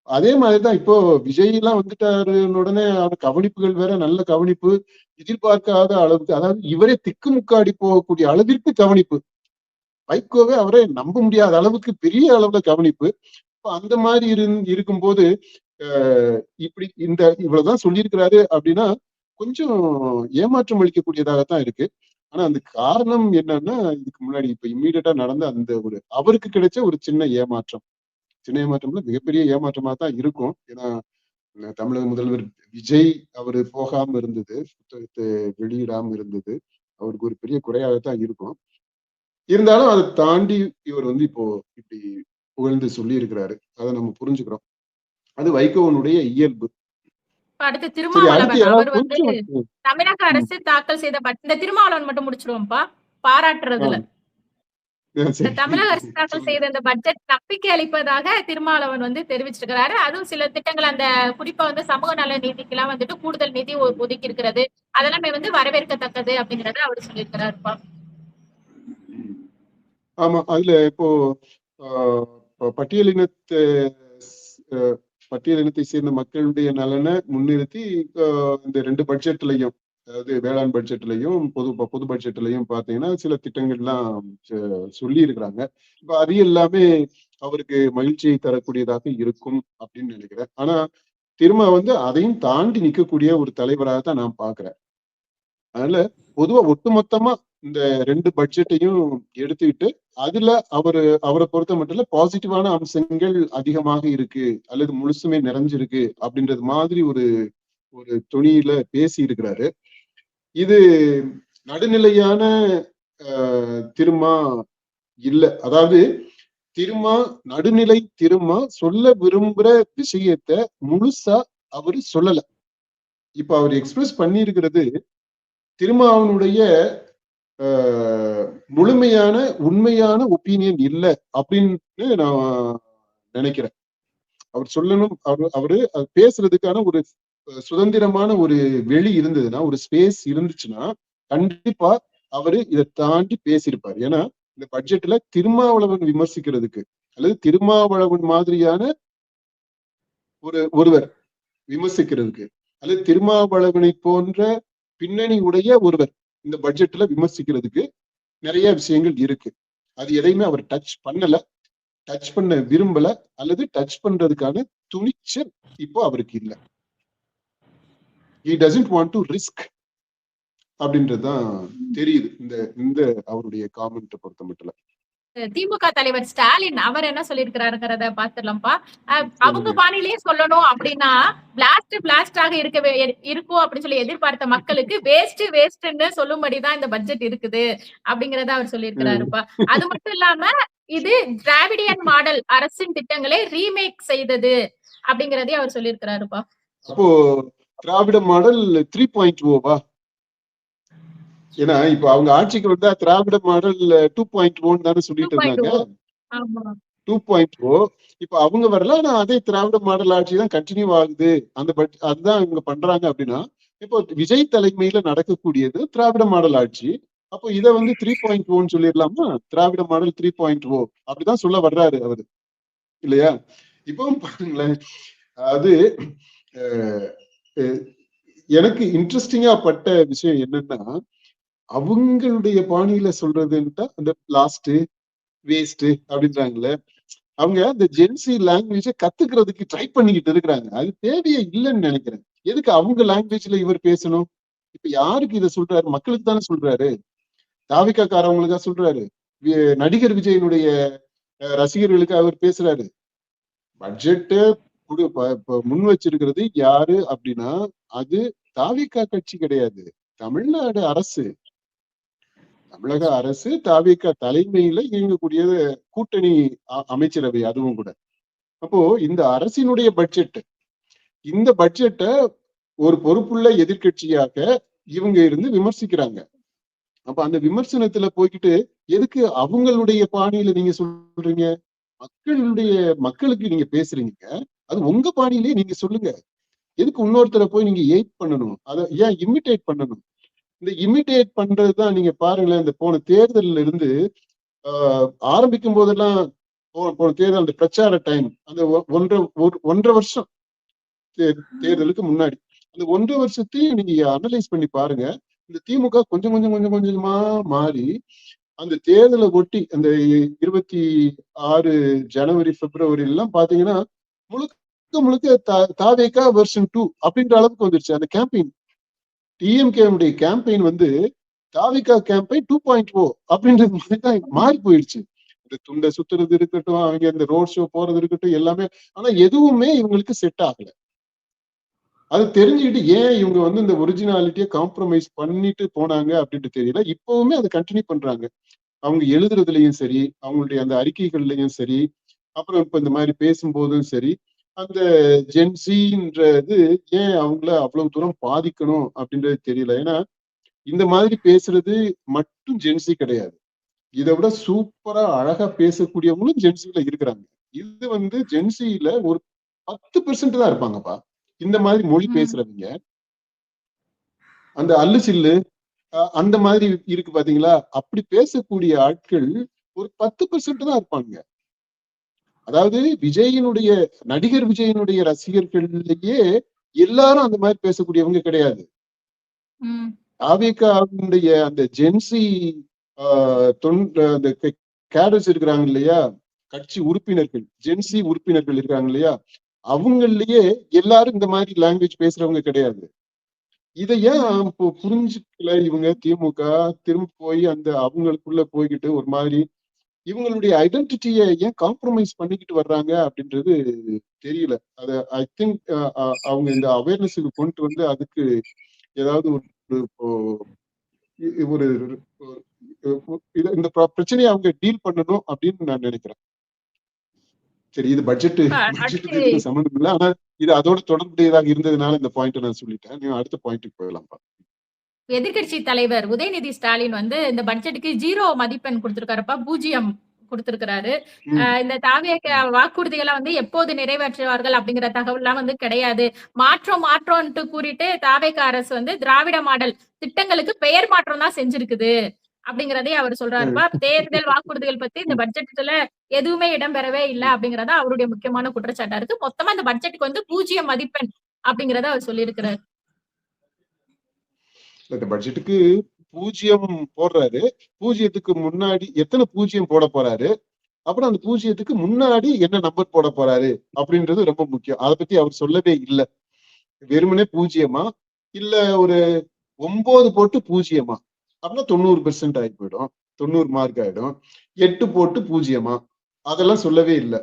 அதே மாதிரிதான் இப்போ விஜய் எல்லாம் வந்துட்டாருன்னு உடனே அவர் கவனிப்புகள் வேற நல்ல கவனிப்பு, எதிர்பார்க்காத அளவுக்கு, அதாவது இவரே திக்குமுக்காடி போகக்கூடிய அளவிற்கு கவனிப்பு. வைகோவே அவரே நம்ப முடியாத அளவுக்கு பெரிய அளவுல கவனிப்பு. அந்த மாதிரி இருக்கும்போது இப்படி இந்த இவ்வளவுதான் சொல்லியிருக்கிறாரு அப்படின்னா கொஞ்சம் ஏமாற்றம் அளிக்கக்கூடியதாகத்தான் இருக்கு. ஆனா அந்த காரணம் என்னன்னா, இதுக்கு முன்னாடி இப்ப இம்மீடியட்டா நடந்த அந்த ஒரு அவருக்கு கிடைச்ச ஒரு சின்ன ஏமாற்றம்ல மிகப்பெரிய ஏமாற்றமா தான் இருக்கும். ஏன்னா தமிழக முதல்வர் விஜய் அவரு போகாம இருந்தது, புத்தகத்தை வெளியிடாம இருந்தது அவருக்கு ஒரு பெரிய குறையாகத்தான் இருக்கும். இருந்தாலும் அதை தாண்டி இவர் வந்து இப்போ இப்படி புகழ்ந்து சொல்லி இருக்கிறாரு. அதை நம்ம புரிஞ்சுக்கிறோம். அது வைகோவனுடைய இயல்பு. அடுத்து திருமாவளவன் அவர் வந்து தமிழக அரசு தாக்கல் செய்த இந்த திருமாவளவன் மட்டும் முடிச்சிருவோம்ப்பா பாராட்டுறதுல. தமிழக அரசு தாக்கல் செய்த இந்த பட்ஜெட் நம்பிக்கை அளிப்பதாக திருமாவளவன் வந்து தெரிவிச்சிருக்கிறாரு. அதுவும் சில திட்டங்கள் அந்த குறிப்பா வந்து சமூக நல நீதிக்கு எல்லாம் வந்துட்டு கூடுதல் நிதி ஒதுக்கி இருக்கிறது, அதெல்லாமே வந்து வரவேற்கத்தக்கது அப்படிங்கறத அவர் சொல்லியிருக்கிறாருப்பா. ஆமா, அதுல இப்போ பட்டியலினத்தை பட்டியலினத்தை சேர்ந்த மக்களுடைய நலனை முன்னிறுத்தி இந்த 2 பட்ஜெட்லையும், அதாவது வேளாண் பட்ஜெட்லையும் பொது பட்ஜெட்லையும் பாத்தீங்கன்னா சில திட்டங்கள்லாம் சொல்லி இருக்கிறாங்க. இப்ப அது எல்லாமே அவருக்கு மகிழ்ச்சியை தரக்கூடியதாக இருக்கும் அப்படின்னு நினைக்கிறேன். ஆனா திரும்ப அதையும் தாண்டி நிற்கக்கூடிய ஒரு தலைவராக தான் நான் பாக்குறேன். அதனால பொதுவா ஒட்டுமொத்தமா இந்த 2 பட்ஜெட்டையும் எடுத்துக்கிட்டு அதுல அவரை பொறுத்த மட்டும் பாசிட்டிவான அம்சங்கள் அதிகமாக இருக்கு அல்லது முழுசுமே நிறைஞ்சிருக்கு அப்படின்றது மாதிரி ஒரு துணியில பேசி இருக்கிறாரு. இது நடுநிலையான திருமா இல்ல. அதாவது நடுநிலை திருமா சொல்ல விரும்புற விஷயத்த முழுசா அவரு சொல்லல. இப்ப அவர் எக்ஸ்பிரஸ் பண்ணி இருக்கிறது திருமாவனுடைய முழுமையான உண்மையான ஒப்பீனியன் இல்லை அப்படின்னு நான் நினைக்கிறேன். அவர் சொல்லணும், அவரு பேசுறதுக்கான ஒரு சுதந்திரமான ஒரு வெளி இருந்ததுன்னா, ஒரு ஸ்பேஸ் இருந்துச்சுன்னா கண்டிப்பா அவரு இதை தாண்டி பேசியிருப்பார். ஏன்னா இந்த பட்ஜெட்ல திருமாவளவன் விமர்சிக்கிறதுக்கு அல்லது திருமாவளவன் மாதிரியான ஒருவர் விமர்சிக்கிறதுக்கு அல்லது திருமாவளவனை போன்ற பின்னணி உடைய ஒருவர் இந்த பட்ஜெட்ல விமர்சிக்கிறதுக்கு நிறைய விஷயங்கள் இருக்கு. அது எதையுமே அவர் டச் பண்ணல, டச் பண்ண விரும்பல, அல்லது டச் பண்றதுக்கான துணிச்சல் இப்போ அவருக்கு இல்லை. he doesn't want to risk அப்படின்றதுதான் தெரியுது இந்த அவருடைய காமெண்ட் பொறுத்த மட்டும். திமுக தலைவர் ஸ்டாலின் அவர் என்ன சொல்லியிருக்கிறாருங்கிறத பாத்துடலாம்ப்பா. அவங்க பாணியிலேயே சொல்லணும் அப்படின்னா பிளாஸ்டாக இருக்கும் அப்படின்னு சொல்லி எதிர்பார்த்த மக்களுக்கு வேஸ்ட்ன்னு சொல்லும்படிதான் இந்த பட்ஜெட் இருக்குது அப்படிங்கறத அவர் சொல்லியிருக்கிறாருப்பா. அது மட்டும் இல்லாம இது டிராவிடியன் மாடல் அரசின் திட்டங்களை ரீமேக் செய்தது அப்படிங்கறதையும் அவர் சொல்லியிருக்கிறாருப்பா. அப்போ திராவிட மாடல் 3.0வா? ஏன்னா இப்ப அவங்க ஆட்சிக்கு வந்தா திராவிட மாடல் 2.1 தானே சொல்லிட்டு இருந்தாங்க. 2.0 இப்ப அவங்க வரல, ஆனா அதே திராவிட மாடல் ஆட்சி தான் கண்டினியூ ஆகுது. அதுதான் இவங்க பண்றாங்க அப்படின்னா இப்போ விஜய் தலைமையில நடக்கக்கூடியது திராவிட மாடல் ஆட்சி. அப்போ இதை 3.0 சொல்லிடலாமா? திராவிட மாடல் 3.0 அப்படிதான் சொல்ல வர்றாரு அவரு, இல்லையா? இப்பவும் பாருங்களேன், அது எனக்கு இன்ட்ரெஸ்டிங்கா பட்ட விஷயம் என்னன்னா, அவங்களுடைய பாணியில சொல்றதுன்ட்டா அந்த லாஸ்ட் வேஸ்ட் அப்படின்றாங்கல்ல, அவங்க அந்த ஜென்சி லாங்குவேஜ கத்துக்கிறதுக்கு ட்ரை பண்ணிக்கிட்டு இருக்கிறாங்க. அது தேவையே இல்லைன்னு நினைக்கிறேன். எதுக்கு அவங்க லாங்குவேஜ்ல இவர் பேசணும்? இப்ப யாருக்கு இதை சொல்றாரு? மக்களுக்கு தானே சொல்றாரு, தாவிக்காரவங்களுக்கா சொல்றாரு, நடிகர் விஜயனுடைய ரசிகர்களுக்கு அவர் பேசுறாரு. பட்ஜெட் முன் வச்சிருக்கிறது யாரு அப்படின்னா அது தாவிகா கட்சி கிடையாது, தமிழ்நாடு அரசு. தமிழக அரசு தாவிகா தலைமையில இயங்கக்கூடிய கூட்டணி அமைச்சரவை, அதுவும் கூட. அப்போ இந்த அரசினுடைய பட்ஜெட், இந்த பட்ஜெட்டை ஒரு பொறுப்புள்ள எதிர்கட்சியாக இவங்க இருந்து விமர்சிக்கிறாங்க. அப்ப அந்த விமர்சனத்துல போய்கிட்டு எதுக்கு அவங்களுடைய பாணியில நீங்க சொல்றீங்க? மக்களுக்கு நீங்க பேசுறீங்க, அது உங்க பாணியிலேயே நீங்க சொல்லுங்க. எதுக்கு இன்னொருத்தரை போய் நீங்க எயிட் பண்ணணும்? அதை ஏன் இமிட்டேட் பண்ணணும்? இந்த இமிட்டேட் பண்றதுதான் நீங்க பாருங்களேன், இந்த போன தேர்தலில் இருந்து ஆரம்பிக்கும் போதெல்லாம் போன தேர்தல் அந்த பிரச்சார டைம், அந்த ஒன்றரை வருஷம் தேர்தலுக்கு முன்னாடி அந்த 1.5 வருஷத்தையும் நீங்க அனலைஸ் பண்ணி பாருங்க. இந்த திமுக கொஞ்சமா மாறி அந்த தேர்தலை ஒட்டி அந்த 26 ஜனவரி பிப்ரவரி எல்லாம் பாத்தீங்கன்னா முழுக்க தாவேகா வெர்ஷன் 2 அப்படின்ற அளவுக்கு வந்துருச்சு. அந்த கேம்பெயின், டிஎம்கே கேம்பெயின் தாவிகா கேம்பெயின் 2.0 அப்படின்றது மாதிரி தான் மாறி போயிடுச்சு. இந்த துண்டை சுத்துறது இருக்கட்டும், அவங்க இந்த ரோட் ஷோ போறது இருக்கட்டும், எல்லாமே. ஆனா எதுவுமே இவங்களுக்கு செட் ஆகல. அது தெரிஞ்சுக்கிட்டு ஏன் இவங்க இந்த ஒரிஜினாலிட்டியை காம்ப்ரமைஸ் பண்ணிட்டு போனாங்க அப்படின்ட்டு தெரியல. இப்பவுமே அதை கண்டினியூ பண்றாங்க. அவங்க எழுதுறதுலயும் சரி, அவங்களுடைய அந்த அறிக்கைகள்லயும் சரி, அப்புறம் இப்ப இந்த மாதிரி பேசும்போதும் சரி, அந்த ஜென்சின்றது ஏன் அவங்கள அவ்வளவு தூரம் பாதிக்கணும் அப்படின்றது தெரியல. ஏன்னா இந்த மாதிரி பேசுறது மட்டும் ஜென்சி கிடையாது, இதை விட சூப்பரா அழகா பேசக்கூடியவங்களும் ஜென்சில இருக்கிறாங்க. இது ஜென்சில ஒரு 10% தான் இருப்பாங்கப்பா இந்த மாதிரி மொழி பேசுறவங்க. அந்த அல்லு சில்லு அந்த மாதிரி இருக்கு பாத்தீங்களா, அப்படி பேசக்கூடிய ஆட்கள் ஒரு 10% தான் இருப்பாங்க. அதாவது நடிகர் விஜயனுடைய ரசிகர்கள்லயே எல்லாரும் அந்த மாதிரி பேசக்கூடியவங்க கிடையாது. தாவேகாவுடைய அந்த ஜென்சி அந்த கேடர்ஸ் இருக்கிறாங்க இல்லையா, கட்சி உறுப்பினர்கள், ஜென்சி உறுப்பினர்கள் இருக்காங்க இல்லையா, அவங்களையே எல்லாரும் இந்த மாதிரி லாங்குவேஜ் பேசுறவங்க கிடையாது. இதை ஏன் இப்போ புரிஞ்சுக்கல இவங்க திமுக? திரும்ப போய் அந்த அவங்களுக்குள்ள போய்கிட்டு ஒரு மாதிரி இவங்களுடைய ஐடென்டிட்டியை ஏன் காம்ப்ரமைஸ் பண்ணிக்கிட்டு வர்றாங்க அப்படின்றது தெரியல. அத ஐ திங்க் அவங்க இந்த அவேர்னஸுக்கு கொண்டு வந்து அதுக்கு ஏதாவது ஒரு இந்த பிரச்சனையை அவங்க டீல் பண்ணணும் அப்படின்னு நான் நினைக்கிறேன். சரி, இது பட்ஜெட்டுக்கு சம்மந்தம் இல்லை, ஆனா இது அதோட தொடர்புடையதாக இருந்ததுனால இந்த பாயிண்ட் நான் சொல்லிட்டேன். நீங்க அடுத்த பாயிண்ட்டுக்கு போயிடலாம். எதிர்கட்சி தலைவர் உதயநிதி ஸ்டாலின் வந்து இந்த பட்ஜெட்டுக்கு 0 மதிப்பெண் கொடுத்திருக்காருப்பா, 0 கொடுத்திருக்கிறாரு. இந்த தாவேக வாக்குறுதிகளை வந்து எப்போது நிறைவேற்றுவார்கள் அப்படிங்கிற தகவல் எல்லாம் வந்து கிடையாது. மாற்றம்ட்டு கூறிட்டு தாவேக அரசு வந்து திராவிட மாடல் திட்டங்களுக்கு பெயர் மாற்றம் தான் செஞ்சிருக்குது அப்படிங்கறதே அவர் சொல்றாருப்பா. தேர்தல் வாக்குறுதிகள் பத்தி இந்த பட்ஜெட்ல எதுவுமே இடம்பெறவே இல்லை அப்படிங்கறத அவருடைய முக்கியமான குற்றச்சாட்டா இருக்கு. மொத்தமா இந்த பட்ஜெட்டுக்கு வந்து 0 மதிப்பெண் அப்படிங்கறத அவர் சொல்லியிருக்கிறார். இந்த பட்ஜெட்டுக்கு 0 போடுறாரு. 0க்கு முன்னாடி எத்தனை 0 போட போறாரு, அப்புறம் அந்த 0க்கு முன்னாடி என்ன நம்பர் போட போறாரு அப்படின்றது ரொம்ப முக்கியம். அதை பத்தி அவர் சொல்லவே இல்லை. வெறுமனே 0 இல்ல ஒரு 9 போட்டு 0 அப்படின்னா 90% ஆகி போயிடும், 90 மார்க் ஆயிடும். 8 போட்டு 0 அதெல்லாம் சொல்லவே இல்லை.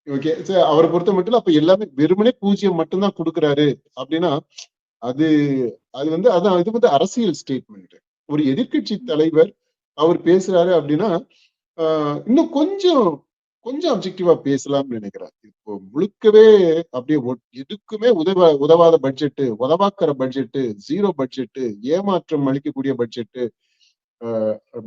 ஓகே, அவரை பொறுத்த மட்டும் அப்ப எல்லாமே வெறுமனே 0 மட்டும்தான் கொடுக்குறாரு அப்படின்னா அது வந்து அதான் இது வந்து அரசியல் ஸ்டேட்மெண்ட். ஒரு எதிர்கட்சி தலைவர் அவர் பேசுறாரு அப்படின்னா இன்னும் கொஞ்சம் அப்ஜெக்டிவா பேசலாம்னு நினைக்கிறேன். இப்போ முழுக்கவே அப்படியே எதுக்குமே உதவாத பட்ஜெட்டு, உதவாக்கிற பட்ஜெட்டு, 0 பட்ஜெட்டு, ஏமாற்றம் அளிக்கக்கூடிய பட்ஜெட்டு,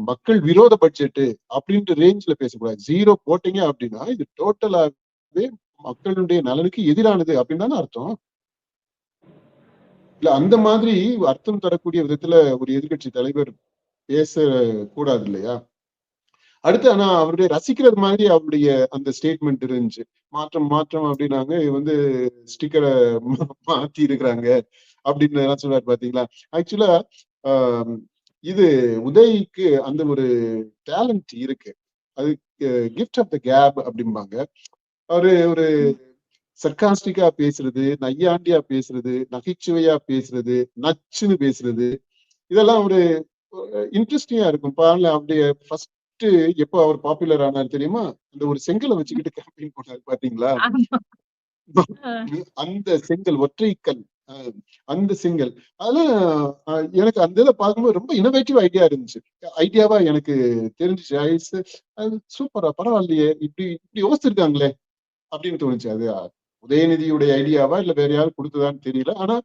மக்கள் விரோத பட்ஜெட்டு அப்படின்ற ரேஞ்ச்ல பேசக்கூடாது. 0 போட்டீங்க அப்படின்னா இது டோட்டலாவே மக்களுடைய நலனுக்கு எதிரானது அப்படின்னு தானே அர்த்தம். இல்ல அந்த மாதிரி அர்த்தம் தரக்கூடிய விதத்துல ஒரு எதிர்கட்சி தலைவர் பேச கூடாது இல்லையா? அடுத்து ஆனா அவருடைய ரசிக்கிறது மாதிரி அவருடைய அந்த ஸ்டேட்மெண்ட் இருந்துச்சு. மாற்றம் அப்படின்னாங்க, வந்து ஸ்டிக்கரை மாத்தி இருக்கிறாங்க அப்படின்னு எல்லாம் சொல்றாரு பாத்தீங்களா? ஆக்சுவலா இது உதய்க்கு அந்த ஒரு டேலண்ட் இருக்கு. அது கிஃப்ட் ஆஃப் த கேப் அப்படிம்பாங்க. அவரு ஒரு சர்காஸ்டிக்கா பேசுறது, நையாண்டியா பேசுறது, நகைச்சுவையா பேசுறது, நச்சுன்னு பேசுறது, இதெல்லாம் ஒரு இன்ட்ரெஸ்டிங்கா இருக்கும். பாருங்க, அப்படியே ஃபர்ஸ்ட் எப்போ அவர் பாப்புலர் ஆனார் தெரியுமா? அந்த ஒரு செங்கலை வச்சுக்கிட்டு கேம்பெயின் பண்ணாரு பாத்தீங்களா? அந்த செங்கல், ஒற்றை கல், அந்த செங்கல், அதெல்லாம் எனக்கு அந்த இதை பார்க்கும்போது ரொம்ப இனோவேட்டிவ் ஐடியா இருந்துச்சு. ஐடியாவா எனக்கு தெரிஞ்சிச்சு. அது சூப்பரா, பரவாயில்லையே, இப்படி யோசிச்சிருக்காங்களே அப்படின்னு தோணுச்சு. அது உதயநிதியுடைய ஐடியாவா இல்ல வேற யாரும் கொடுத்ததான்னு தெரியல. ஆனா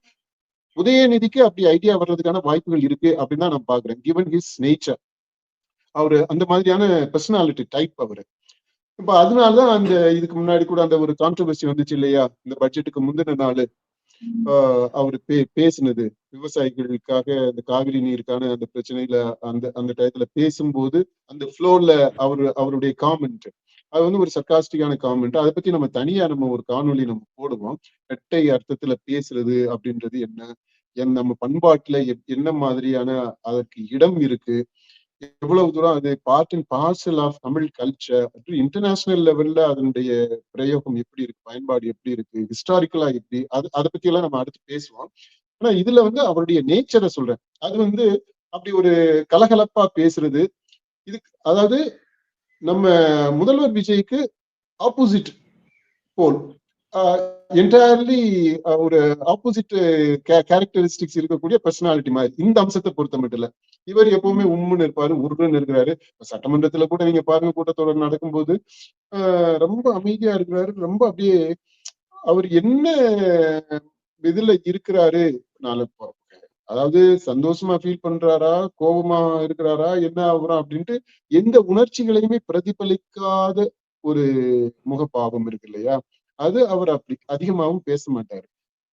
உதயநிதிக்கு அப்படி ஐடியா வர்றதுக்கான வாய்ப்புகள் இருக்கு அப்படின்னு தான் நான் பாக்குறேன். கிவன் ஹிஸ் நேச்சர், அவரு அந்த மாதிரியான பர்சனாலிட்டி டைப் அவரு. இப்ப அதனாலதான் அந்த இதுக்கு முன்னாடி கூட அந்த ஒரு கான்ட்ரவர்சி வந்துச்சு இல்லையா? இந்த பட்ஜெட்டுக்கு முந்தின நாள் அவரு பேசினது விவசாயிகளுக்காக இந்த காவிரி நீருக்கான அந்த பிரச்சனையில அந்த டயத்துல பேசும்போது அந்த ஃப்ளோர்ல அவருடைய காமெண்ட், அது வந்து ஒரு சர்காஸ்டிக்கான காமெண்ட். அதை பத்தி நம்ம தனியா ஒரு காணொலி நம்ம போடுவோம். இரட்டை அர்த்தத்துல பேசுறது அப்படின்றது என்ன, நம்ம பண்பாட்டுல என்ன மாதிரியான அதற்கு இடம் இருக்கு, எவ்வளவு தூரம் அது part and parcel of Tamil culture, international லெவல்ல அதனுடைய பிரயோகம் எப்படி இருக்கு, பயன்பாடு எப்படி இருக்கு, ஹிஸ்டாரிக்கலா எப்படி, அதை பத்தி எல்லாம் நம்ம அடுத்து பேசுவோம். ஆனா இதுல வந்து அவருடைய நேச்சரை சொல்றேன். அது வந்து அப்படி ஒரு கலகலப்பா பேசுறது, இது அதாவது நம்ம முதல்வர் விஜய்க்கு ஆப்போசிட் போல், என்டையர்லி ஒரு ஆப்போசிட் கேரக்டரிஸ்டிக்ஸ் இருக்கக்கூடிய பர்சனாலிட்டி மாதிரி இந்த அம்சத்தை பொறுத்த மட்டும் இல்ல. இவர் எப்பவுமே உம்முன்னு இருப்பாரு, உருன்னு இருக்கிறாரு. சட்டமன்றத்துல கூட நீங்க பாருங்க, கூட்டத்தொடர் நடக்கும்போது ரொம்ப அமைதியா இருக்கிறாரு. ரொம்ப அப்படியே அவர் என்ன இதுல இருக்கிறாரு, அதாவது சந்தோஷமா ஃபீல் பண்றாரா, கோபமா இருக்கிறாரா, என்ன ஆகுறோம் அப்படின்ட்டு எந்த உணர்ச்சிகளையுமே பிரதிபலிக்காத ஒரு முகப்பாவம் இருக்கு இல்லையா? அது அவர் அப்படி அதிகமாகவும் பேச மாட்டாரு.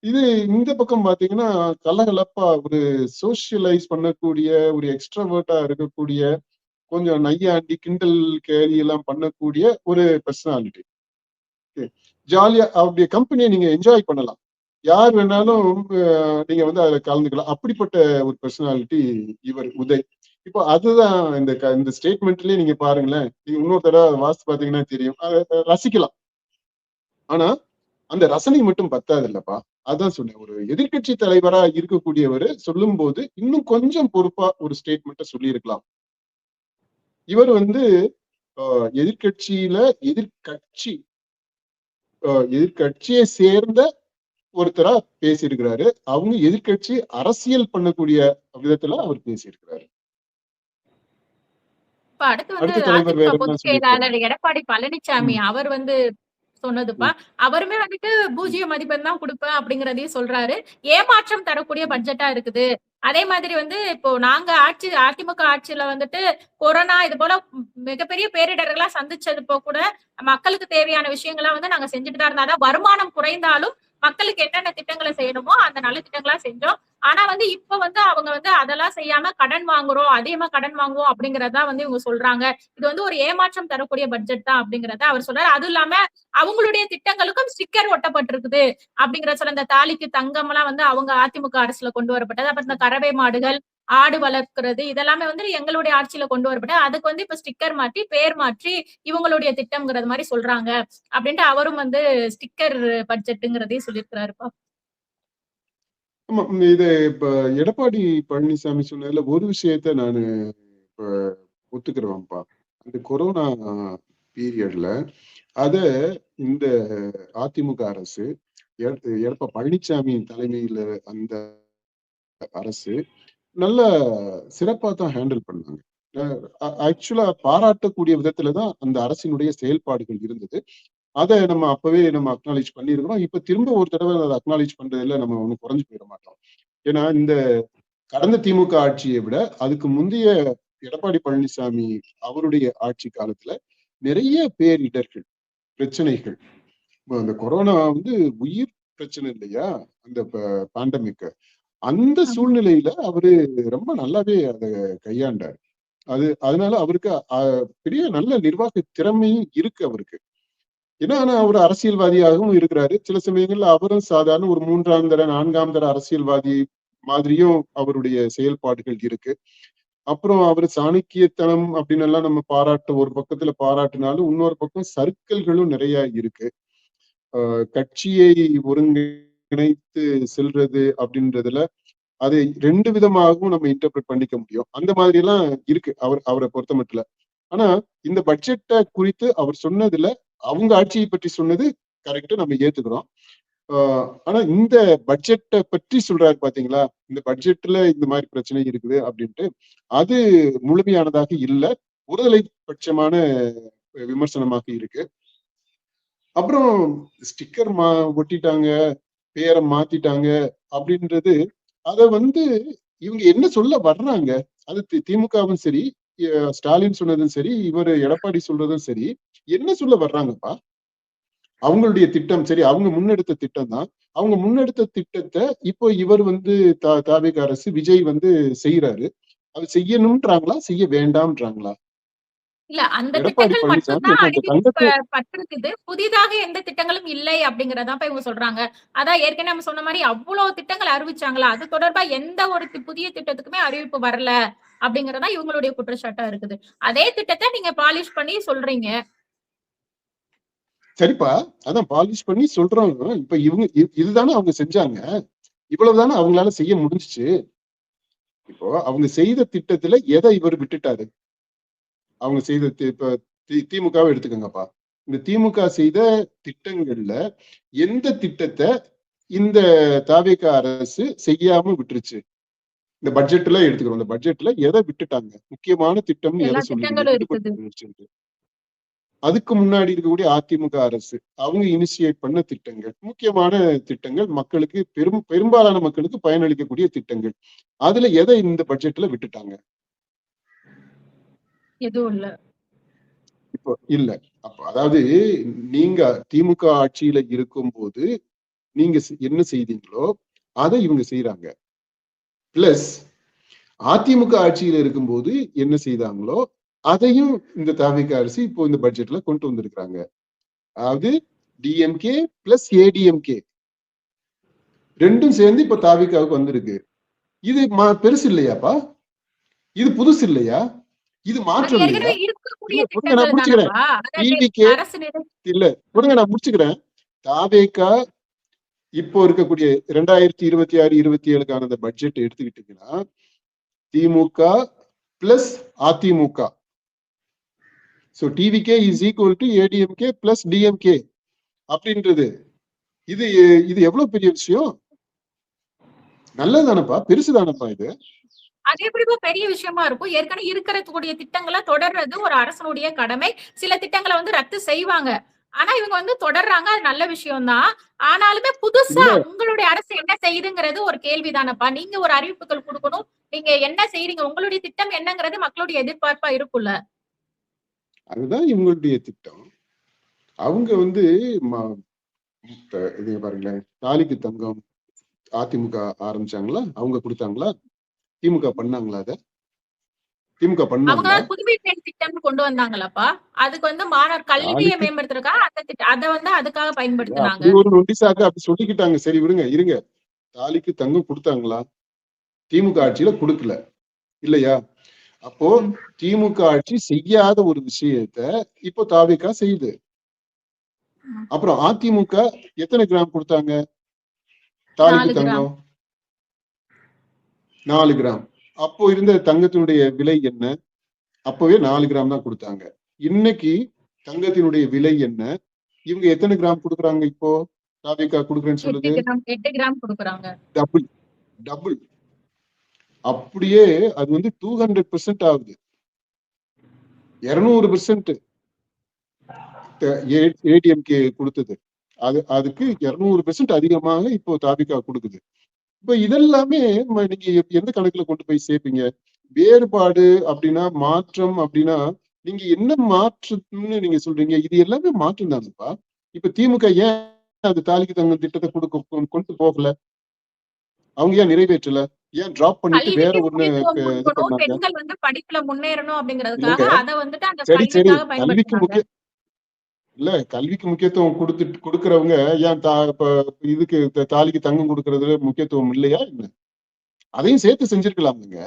இது இந்த பக்கம் பாத்தீங்கன்னா கலகலப்பா ஒரு சோசியலைஸ் பண்ணக்கூடிய, ஒரு எக்ஸ்ட்ராவர்ட்டா இருக்கக்கூடிய, கொஞ்சம் நையாண்டி கிண்டல் கேலி எல்லாம் பண்ணக்கூடிய ஒரு பர்சனாலிட்டி. ஜாலியா அவருடைய கம்பெனியை நீங்க என்ஜாய் பண்ணலாம். யார் வேணாலும் நீங்க வந்து அதுல கலந்துக்கலாம். அப்படிப்பட்ட ஒரு பர்சனாலிட்டி இவர் உதய். இப்போ அதுதான் இந்த ஸ்டேட்மெண்ட்லயே நீங்க பாருங்களேன். நீங்க இன்னொரு தடவை வாசித்து பாத்தீங்கன்னா தெரியும். அதை ரசிக்கலாம். ஆனா அந்த ரசனை மட்டும் பத்தாது இல்லப்பா. அதான் சொன்னேன். ஒரு எதிர்கட்சி தலைவரா இருக்கக்கூடியவர் சொல்லும் போது இன்னும் கொஞ்சம் பொறுப்பா ஒரு ஸ்டேட்மெண்ட்டை சொல்லியிருக்கலாம். இவர் வந்து எதிர்கட்சியை சேர்ந்த ஒருத்தரா பேசியிருக்கிறாரு. அவங்க எதிர்கட்சி அரசியல் பண்ணக்கூடிய விதத்துல அவர் பேசியிருக்கிறாரு. அடுத்து வந்து அடுத்த தலைவர் வேற அதிமுக என்ன பொதுச் சொல்லியிருக்காரு? செயலாளர் எடப்பாடி பழனிசாமி அவர் வந்து சொன்னதுப்பா. அவருமே வந்துட்டு 0 மதிப்பெண் தான் குடுப்பேன் அப்படிங்கிறதையும் சொல்றாரு. ஏமாற்றம் தரக்கூடிய பட்ஜெட்டா இருக்குது. அதே மாதிரி வந்து இப்போ நாங்க அதிமுக ஆட்சியில வந்துட்டு கொரோனா இது போல மிகப்பெரிய பேரிடர்களா சந்திச்சது கூட மக்களுக்கு தேவையான விஷயங்கள்லாம் வந்து நாங்க செஞ்சுட்டு தான் இருந்தோம். அதான் வருமானம் குறைந்தாலும் மக்களுக்கு என்னென்ன திட்டங்களை செய்யணுமோ அந்த நல்ல திட்டங்களா செஞ்சோம். ஆனா வந்து இப்ப வந்து அவங்க வந்து அதெல்லாம் செய்யாம கடன் வாங்குறோம், அதிகமா கடன் வாங்குவோம் அப்படிங்கறதா வந்து இவங்க சொல்றாங்க. இது வந்து ஒரு ஏமாற்றம் தரக்கூடிய பட்ஜெட் தான் அப்படிங்கறத அவர் சொல்றாரு. அதுவும் இல்லாம அவங்களுடைய திட்டங்களுக்கும் ஸ்டிக்கர் ஒட்டப்பட்டிருக்குது அப்படிங்கிற சொல்ல இந்த தாலிக்கு தங்கம் எல்லாம் வந்து அவங்க அதிமுக அரசுல கொண்டு வரப்பட்டது. அப்புறம் இந்த கறவை மாடுகள், ஆடு வளர்க்கிறது இதெல்லாமே வந்து எங்களுடைய ஆட்சியில கொண்டு வரப்பட்டது. அதுக்கு வந்து இப்ப ஸ்டிக்கர் மாற்றி பேர் மாற்றி இவங்களுடைய திட்டம்ங்கிறது மாதிரி சொல்றாங்க அப்படின்ட்டு அவரும் வந்து ஸ்டிக்கர் பட்ஜெட்டுங்கிறதையும் சொல்லியிருக்கிறாருப்பா. ஆமா, இது இப்ப எடப்பாடி பழனிசாமி சொன்னதுல ஒரு விஷயத்த நானு இப்ப ஒத்துக்கிறேன்ப்பா. அந்த கொரோனா பீரியட்ல அத இந்த அதிமுக அரசு எடப்பாடி பழனிசாமி தலைமையில அந்த அரசு நல்ல சிறப்பா தான் ஹேண்டில் பண்ணாங்க. ஆக்சுவலா பாராட்டக்கூடிய விதத்துலதான் அந்த அரசினுடைய செயல்பாடுகள் இருந்தது. அதை நம்ம அப்பவே நம்ம அக்னாலேஜ் பண்ணிருக்கிறோம். இப்ப திரும்ப ஒரு தடவை அதை அக்னாலேஜ் பண்றதுல நம்ம ஒண்ணும் குறைஞ்சு போயிட மாட்டோம். ஏன்னா இந்த கடந்த திமுக ஆட்சியை விட அதுக்கு முந்தைய எடப்பாடி பழனிசாமி அவருடைய ஆட்சி காலத்துல நிறைய பேரிடர்கள், பிரச்சனைகள், அந்த கொரோனா வந்து உயிர் பிரச்சனை இல்லையா, அந்த பேண்டமிக், அந்த சூழ்நிலையில அவரு ரொம்ப நல்லாவே அதை கையாண்டார். அதனால அவருக்கு பெரிய நல்ல நிர்வாக திறமையும் இருக்கு அவருக்கு. ஏன்னா ஆனா அவர் அரசியல்வாதியாகவும் இருக்கிறாரு. சில சமயங்கள்ல அவரும் சாதாரண ஒரு 3ஆம் தர 4ஆம் தர அரசியல்வாதி மாதிரியும் அவருடைய செயல்பாடுகள் இருக்கு. அப்புறம் அவர் சாணக்கியத்தனம் அப்படின்னு எல்லாம் நம்ம ஒரு பக்கத்துல பாராட்டினாலும் இன்னொரு பக்கம் சர்க்கிள்களும் நிறைய இருக்கு. கட்சியை ஒருங்கிணைத்து செல்றது அப்படின்றதுல அதை 2 விதமாகவும் நம்ம இன்டர்பிரட் பண்ணிக்க முடியும். அந்த மாதிரி எல்லாம் இருக்கு அவரை பொறுத்த மட்டும். ஆனா இந்த பட்ஜெட்டை குறித்து அவர் சொன்னதுல அவங்க ஆட்சியை பற்றி சொன்னது கரெக்ட், நம்ம ஏத்துக்கிறோம். ஆனா இந்த பட்ஜெட்டை பற்றி சொல்றாரு பாத்தீங்களா, இந்த பட்ஜெட்ல இந்த மாதிரி பிரச்சனை இருக்குது அப்படின்ட்டு, அது முழுமையானதாக இல்ல, ஒருதலை பட்சமான விமர்சனமாக இருக்கு. அப்புறம் ஸ்டிக்கர் ஒட்டிட்டாங்க, பேரை மாத்திட்டாங்க அப்படின்றது, அத வந்து இவங்க என்ன சொல்ல வர்றாங்க? அது திமுகவும் சரி, ஸ்டாலின் சொன்னதும் சரி, இவர் எடப்பாடி சொல்றதும் சரி, என்ன சொல்ல வர்றாங்கப்பா? அவங்களுடைய திட்டம் சரி, அவங்க முன்னெடுத்த திட்டம் தான். அவங்க முன்னெடுத்த திட்டத்தை இப்போ இவர் வந்து தாவேகா அரசு விஜய் வந்து செய்யறாரு. அது செய்யணும்ன்றாங்களா, செய்ய வேண்டாம்ன்றாங்களா? இல்ல அந்த எடப்பாடி திட்டங்கள் பழனிசாமி மட்டும்தான் என்ன இந்த தங்கத்தை அறிவிக்கப்பட்டிருக்குது. புதிதாக எந்த திட்டங்களும் இல்லை அப்படிங்கிறதான் இவங்க சொல்றாங்க. அதான் ஏற்கனவே நம்ம சொன்ன மாதிரி அவ்வளவு திட்டங்கள் அறிவிச்சாங்களா, அது தொடர்பா எந்த ஒரு புதிய திட்டத்துக்குமே அறிவிப்பு வரல அப்படிங்கறதா இவங்களுடைய குற்றச்சாட்டா இருக்குது. அதே திட்டத்தை நீங்க பாலிஷ் பண்ணி சொல்றீங்க. சரிப்பா, அதான் பாலிஷ் பண்ணி சொல்றாங்க. இப்ப இவங்க இதுதானே அவங்க செஞ்சாங்க, இவ்வளவுதானே அவங்களால செய்ய முடிஞ்சுச்சு. இப்போ அவங்க செய்த திட்டத்துல எதை இவர் விட்டுட்டாரு? அவங்க செய்த இப்ப திமுகவை எடுத்துக்கோங்கப்பா. இந்த திமுக செய்த திட்டங்கள்ல எந்த திட்டத்தை இந்த தாவேகா அரசு செய்யாம விட்டுருச்சு? இந்த பட்ஜெட்ல எடுத்துக்கிறோம். இந்த பட்ஜெட்ல எதை விட்டுட்டாங்க? முக்கியமான திட்டம்னு எல்லா எதை சொல்லுவீங்க? திட்டங்களும் இருக்குது. அதுக்கு முன்னாடி இருக்கக்கூடிய அதிமுக அரசு அவங்க இனிஷியேட் பண்ண திட்டங்கள், முக்கியமான திட்டங்கள், மக்களுக்கு பெரும்பாலான மக்களுக்கு பயனளிக்கக்கூடிய திட்டங்கள், அதுல எதை இந்த பட்ஜெட்ல விட்டுட்டாங்க? எதுவும் இல்ல. இப்போ இல்ல. அப்ப அதாவது நீங்க திமுக ஆட்சியில இருக்கும்போது நீங்க என்ன செய்தீங்களோ அதை இவங்க செய்யறாங்க. பிளஸ் அதிமுக ஆட்சியில இருக்கும்போது என்ன செய்தாங்களோ அதையும் இந்த தாவேகா அரசு இப்போ இந்த பட்ஜெட்ல கொண்டு வந்திருக்கிறாங்க. அதாவது டிஎம்கே பிளஸ் ஏடிஎம்கே ரெண்டும் சேர்ந்து இப்ப தாவிகாவுக்கு வந்திருக்கு. இது பெருசு இல்லையாப்பா? இது புதுசு இல்லையா? இது மாற்றம் இல்லையா? நான் முடிச்சுக்கிறேன். டிவிகே இல்ல கொடுங்க, நான் முடிச்சுக்கிறேன். தாவேகா இப்போ இருக்கக்கூடிய 2026-27க்கான அந்த பட்ஜெட் எடுத்துக்கிட்டீங்கன்னா DMK plus AIADMK. So TVK is equal to ADMK plus DMK அப்படின்றது. இது எவ்வளவு பெரிய விஷயம்? நல்லதானப்பா, பெருசுதானப்பா இது. அது எப்படிப்பா பெரிய விஷயமா இருக்கும்? ஏற்கனவே இருக்கக்கூடிய திட்டங்களை தொடர்றது ஒரு அரசனுடைய கடமை. சில திட்டங்களை வந்து ரத்து செய்வாங்க, ஆனா இவங்க வந்து தொடர்றாங்க, அது நல்ல விஷயம் தான். ஆனாலுமே புதுசா உங்களுடைய அரசு என்ன செய்யுதுங்கிறது ஒரு கேள்விதானப்பா. நீங்க ஒரு அறிவிப்புகள் கொடுக்கணும், நீங்க என்ன செய்றீங்க, உங்களுடைய திட்டம் என்னங்கிறது மக்களுடைய எதிர்பார்ப்பா இருக்குல்ல. அதுதான் இவங்களுடைய திட்டம். அவங்க வந்து இது பாருங்களேன், தாலிக்கு தங்கம் அதிமுக ஆரம்பிச்சாங்களா? அவங்க கொடுத்தாங்களா? திமுக பண்ணாங்களா? அத திமுக பண்ணாங்களா? புதுமை பெண் திட்டம் கொண்டு வந்தாங்களாப்பா? அதுக்கு வந்து மாணவர் கல்வியை மேம்படுத்துறதுக்காக அந்த திட்டம் அத வந்து அதுக்காக பயன்படுத்தினாங்க. ஒரு நொண்டிசாக்கு அப்படி சொல்லிக்கிட்டாங்க. சரி விடுங்க, இருங்க. தாலிக்கு தங்கம் கொடுத்தாங்களா? திமுக ஆட்சியில கொடுக்கல இல்லையா? அப்போ திமுக ஆட்சி செய்யாத ஒரு விஷயத்த இப்போ தாவிகா செய்யுது. அப்புறம் அதிமுக எத்தனை கிராம் கொடுத்தாங்க தாலிக்கு தங்கம்? 4 கிராம். அப்போ இருந்த தங்கத்தினுடைய விலை என்ன? அப்பவே 4 கிராம் தான் கொடுத்தாங்க. இன்னைக்கு தங்கத்தினுடைய விலை என்ன? இவங்க எத்தனை கிராம் கொடுக்குறாங்க? இப்போ தாவிகா கொடுக்குறேன்னு சொல்லுது 8 கிராம் கொடுக்குறாங்க. டபுள். அப்படியே அது வந்து 200% ஆகுது. 200% ஏடிஎம்கே கொடுத்தது. அதுக்கு 200% அதிகமாக இப்போ தாவிகா கொடுக்குது. இப்ப இதெல்லாமே நீங்க எந்த கணக்குல கொண்டு போய் சேர்ப்பீங்க? வேறுபாடு அப்படின்னா, மாற்றம் அப்படின்னா நீங்க என்ன மாற்றம்னு நீங்க சொல்றீங்க? இது எல்லாமே மாற்றம் தானப்பா. இப்ப திமுக ஏன் அது தாலிக்கு தங்கம் திட்டத்தை கொண்டு போகல? அவங்க ஏன் நிறைவேற்றல? ஏன் டிராப் பண்ணிட்டு வேற ஒண்ணு இது பண்ணாங்க? பெண்கள் வந்து படிப்புல முன்னேறணும் அப்படிங்கிறதுக்காக அத வந்துட்டு அந்த சரி கல்விக்கு முக்கியம் இல்ல, கல்விக்கு முக்கியத்துவம் கொடுக்கறவங்க ஏன் இதுக்கு தாலிக்கு தங்கம் கொடுக்கறதுல முக்கியத்துவம் இல்லையா என்ன? அதையும் சேர்த்து செஞ்சிருக்கலாமுங்க.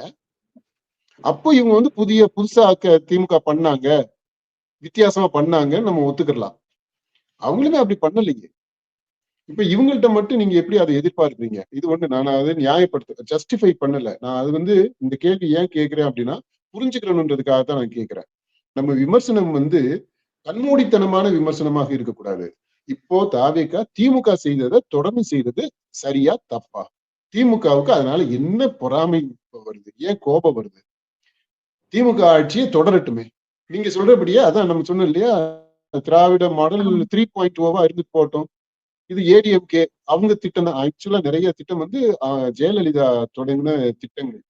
அப்போ இவங்க வந்து புதுசா திமுக பண்ணாங்க, வித்தியாசமா பண்ணாங்க, நம்ம ஒத்துக்கலாம். அவங்களுமே அப்படி பண்ணலையே. இப்ப இவங்கள்ட்ட மட்டும் நீங்க எப்படி அதை எதிர்பார்க்கிறீங்க? இது ஒண்ணு. நான் அதை நியாயப்படுத்த ஜஸ்டிஃபை பண்ணல. நான் அது வந்து இந்த கேள்வி ஏன் கேட்கிறேன் அப்படின்னா, புரிஞ்சுக்கணுன்றதுக்காக தான் நான் கேட்கிறேன். நம்ம விமர்சனம் வந்து கண்மூடித்தனமான விமர்சனமாக இருக்கக்கூடாது. இப்போ தாவேகா திமுக செய்ததை தொடர்ந்து செய்தது சரியா தப்பா? திமுகவுக்கு அதனால என்ன பொறாமை வருது? ஏன் கோபம் வருது? திமுக ஆட்சியை தொடரட்டுமே. நீங்க சொல்றபடியே அதான் நம்ம சொன்னோம் இல்லையா, திராவிட மாடல் 3.0வா இருந்துட்டு போட்டோம். இது ஏடிஎம்கே அவங்க திட்டம் தான். ஆக்சுவலா நிறைய திட்டம் வந்து ஜெயலலிதா தொடங்கின திட்டங்கள்.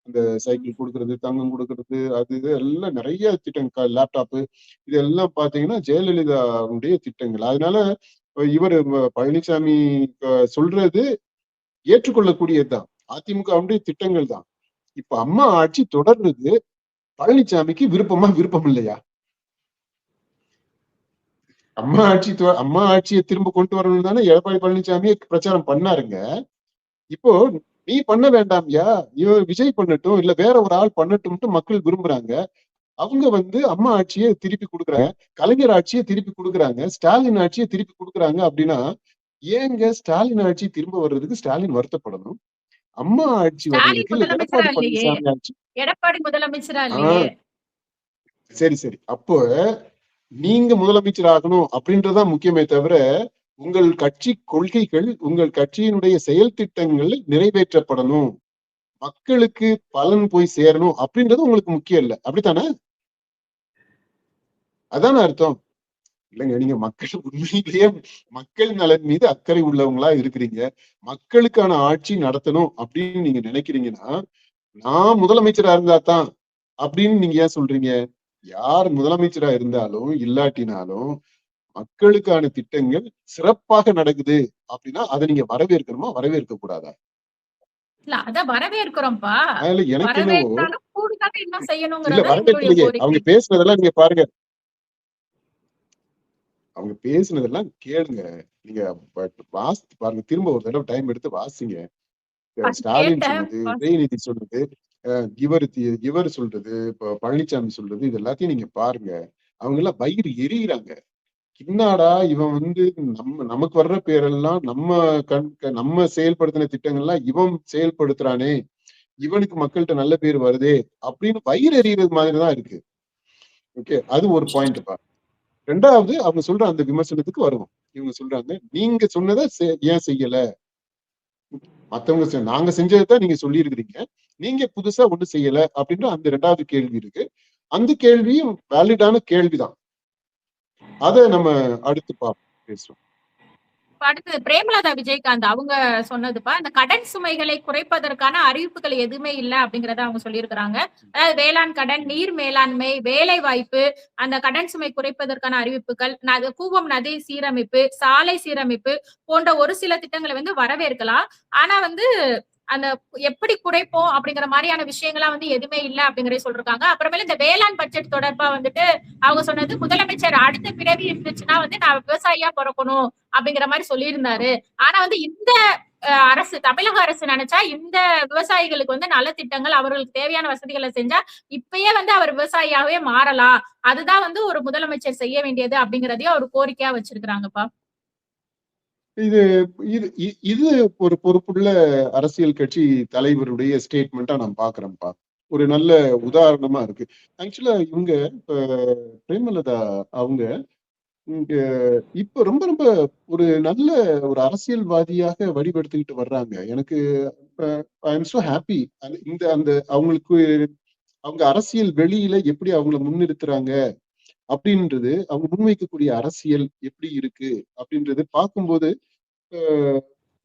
அந்த சைக்கிள் கொடுக்கறது, தங்கம் கொடுக்கறது, அது இது எல்லாம் நிறைய திட்டங்கள், லேப்டாப்பு, இதெல்லாம் பாத்தீங்கன்னா ஜெயலலிதாவுடைய திட்டங்கள். அதனால இவர் பழனிசாமி சொல்றது ஏற்றுக்கொள்ளக்கூடியதுதான். அதிமுகவுடைய திட்டங்கள் தான். இப்ப அம்மா ஆட்சி தொடர்றது பழனிசாமிக்கு விருப்பம் இல்லையா? அம்மா ஆட்சியை திரும்ப கொண்டு வரணும் தானே எடப்பாடி பழனிசாமி பிரச்சாரம் பண்ணாருங்க. இப்போ நீ பண்ண வேண்டாம்யா, விஜய் பண்ணட்டும், இல்ல வேற ஒரு ஆள் பண்ணட்டும்ட்டு மக்கள் விரும்புறாங்க. அவங்க வந்து அம்மா ஆட்சியை திருப்பி கொடுக்குறாங்க, கலைஞர் ஆட்சியை திருப்பி கொடுக்குறாங்க, ஸ்டாலின் ஆட்சியை திருப்பி கொடுக்குறாங்க. அப்படின்னா ஏங்க ஸ்டாலின் ஆட்சி திரும்ப வர்றதுக்கு ஸ்டாலின் வருத்தப்படணும்? அம்மா ஆட்சி வர்றதுக்கு இல்ல எடப்பாடி பழனிசாமி ஆட்சி, எடப்பாடி முதலமைச்சரா இல்லையே. சரி அப்போ நீங்க முதலமைச்சர் ஆகணும் அப்படின்றதான் முக்கியமே தவிர, உங்கள் கட்சி கொள்கைகள், உங்கள் கட்சியினுடைய செயல் திட்டங்கள் நிறைவேற்றப்படணும், மக்களுக்கு பலன் போய் சேரணும் அப்படின்றது உங்களுக்கு முக்கியம் இல்ல. அப்படித்தானே? அதான அர்த்தம்? இல்லைங்க, நீங்க மக்கள் உண்மையிலேயே மக்கள் நலன் மீது அக்கறை உள்ளவங்களா இருக்கிறீங்க, மக்களுக்கான ஆட்சி நடத்தணும் அப்படின்னு நீங்க நினைக்கிறீங்கன்னா, நான் முதலமைச்சரா இருந்தா தான் அப்படின்னு நீங்க ஏன் சொல்றீங்க? யார் முதலமைச்சரா இருந்தாலும் இல்லாட்டினாலும் மக்களுக்கான திட்டங்கள் சிறப்பாக நடக்குது அப்படின்னா அதை நீங்க வரவேற்கணுமா, வரவேற்க கூடாதா? இல்ல அத வரவேற்கிறோம்ப்பா. அதுல எனக்கு இன்னும் செய்யணும்ங்கறது இல்ல, வரவேற்கலையே. அவங்க பேசுனதெல்லாம் நீங்க பாருங்க. அவங்க பேசுனதெல்லாம் கேளுங்க. நீங்க வாசித்து பாருங்க. திரும்ப ஒரு தடவை டைம் எடுத்து வாசிங்க. ஸ்டாலின் கேட்டேன். சொன்னது, உதயநிதி சொன்னது, இவர் சொல்றது, இப்ப பழனிசாமி சொல்றது, இது எல்லாத்தையும் நீங்க பாருங்க. அவங்க எல்லாம் வயிறு எரியுறாங்க. என்னடா இவன் வந்து நமக்கு வர்ற பேரெல்லாம் நம்ம செயல்படுத்தின திட்டங்கள்லாம் இவன் செயல்படுத்துறானே, இவனுக்கு மக்கள்கிட்ட நல்ல பேர் வருதே அப்படின்னு வயிறு எறிகிறது மாதிரிதான் இருக்கு. ஓகே, அது ஒரு பாயிண்ட்ப்பா. ரெண்டாவது அவங்க சொல்ற அந்த விமர்சனத்துக்கு வருவோம். இவங்க சொல்றாங்க, நீங்க சொன்னதை ஏன் செய்யல? மத்தவங்க நாங்க செஞ்சதைத்தான் நீங்க சொல்லி இருக்கிறீங்க, நீங்க புதுசா ஒண்ணு செய்யல அப்படின்ற அந்த ரெண்டாவது கேள்வி இருக்கு. அந்த கேள்வியும் வேலிடான கேள்விதான். அதை நம்ம அடுத்து பேசுவோம். அடுத்து பிரேமலதா விஜயகாந்த் அவங்க சொன்னதுப்பா, இந்த கடன் சுமைகளை குறைப்பதற்கான அறிவிப்புகள் எதுவுமே இல்ல அப்படிங்கறத அவங்க சொல்லியிருக்கிறாங்க. அதாவது வேளாண் கடன், நீர் மேலாண்மை, வேலை வாய்ப்பு, அந்த கடன் சுமை குறைப்பதற்கான அறிவிப்புகள், கூவம் நதி சீரமைப்பு, சாலை சீரமைப்பு போன்ற ஒரு சில திட்டங்களை வந்து வரவேற்கலாம். ஆனா வந்து அந்த எப்படி குறைப்போம் அப்படிங்கிற மாதிரியான விஷயங்கள்லாம் வந்து எதுவுமே இல்ல அப்படிங்கறத சொல்றாங்க. அப்புறமேல இந்த வேளாண் பட்ஜெட் தொடர்பா வந்துட்டு அவங்க சொன்னது, முதலமைச்சர் அடுத்த பிறவி இருந்துச்சுன்னா வந்து நான் விவசாயியா பிறக்கணும் அப்படிங்கிற மாதிரி சொல்லியிருந்தாரு. ஆனா வந்து இந்த அரசு, தமிழக அரசு நினைச்சா இந்த விவசாயிகளுக்கு வந்து நல்ல திட்டங்கள், அவர்களுக்கு தேவையான வசதிகளை செஞ்சா இப்பயே வந்து அவர் விவசாயியாவே மாறலாம். அதுதான் வந்து ஒரு முதலமைச்சர் செய்ய வேண்டியது அப்படிங்கறதையும் அவர் கோரிக்கையா வச்சிருக்கிறாங்கப்பா. இது இது இது ஒரு பொறுப்புள்ள அரசியல் கட்சி தலைவருடைய ஸ்டேட்மெண்டா நான் பாக்குறேன்ப்பா. ஒரு நல்ல உதாரணமா இருக்கு. ஆக்சுவலா இவங்க இப்ப பிரேமலதா அவங்க இங்க இப்ப ரொம்ப ரொம்ப ஒரு நல்ல ஒரு அரசியல்வாதியாக வடிவெடுத்துக்கிட்டு வர்றாங்க. எனக்கு ஐ எம் சோ ஹாப்பி. இந்த அந்த அவங்களுக்கு அவங்க அரசியல் வெளியில எப்படி அவங்கள முன்னிறுத்துறாங்க அப்படின்றது, அவங்க முன்வைக்கக்கூடிய அரசியல் எப்படி இருக்கு அப்படின்றது பார்க்கும்போது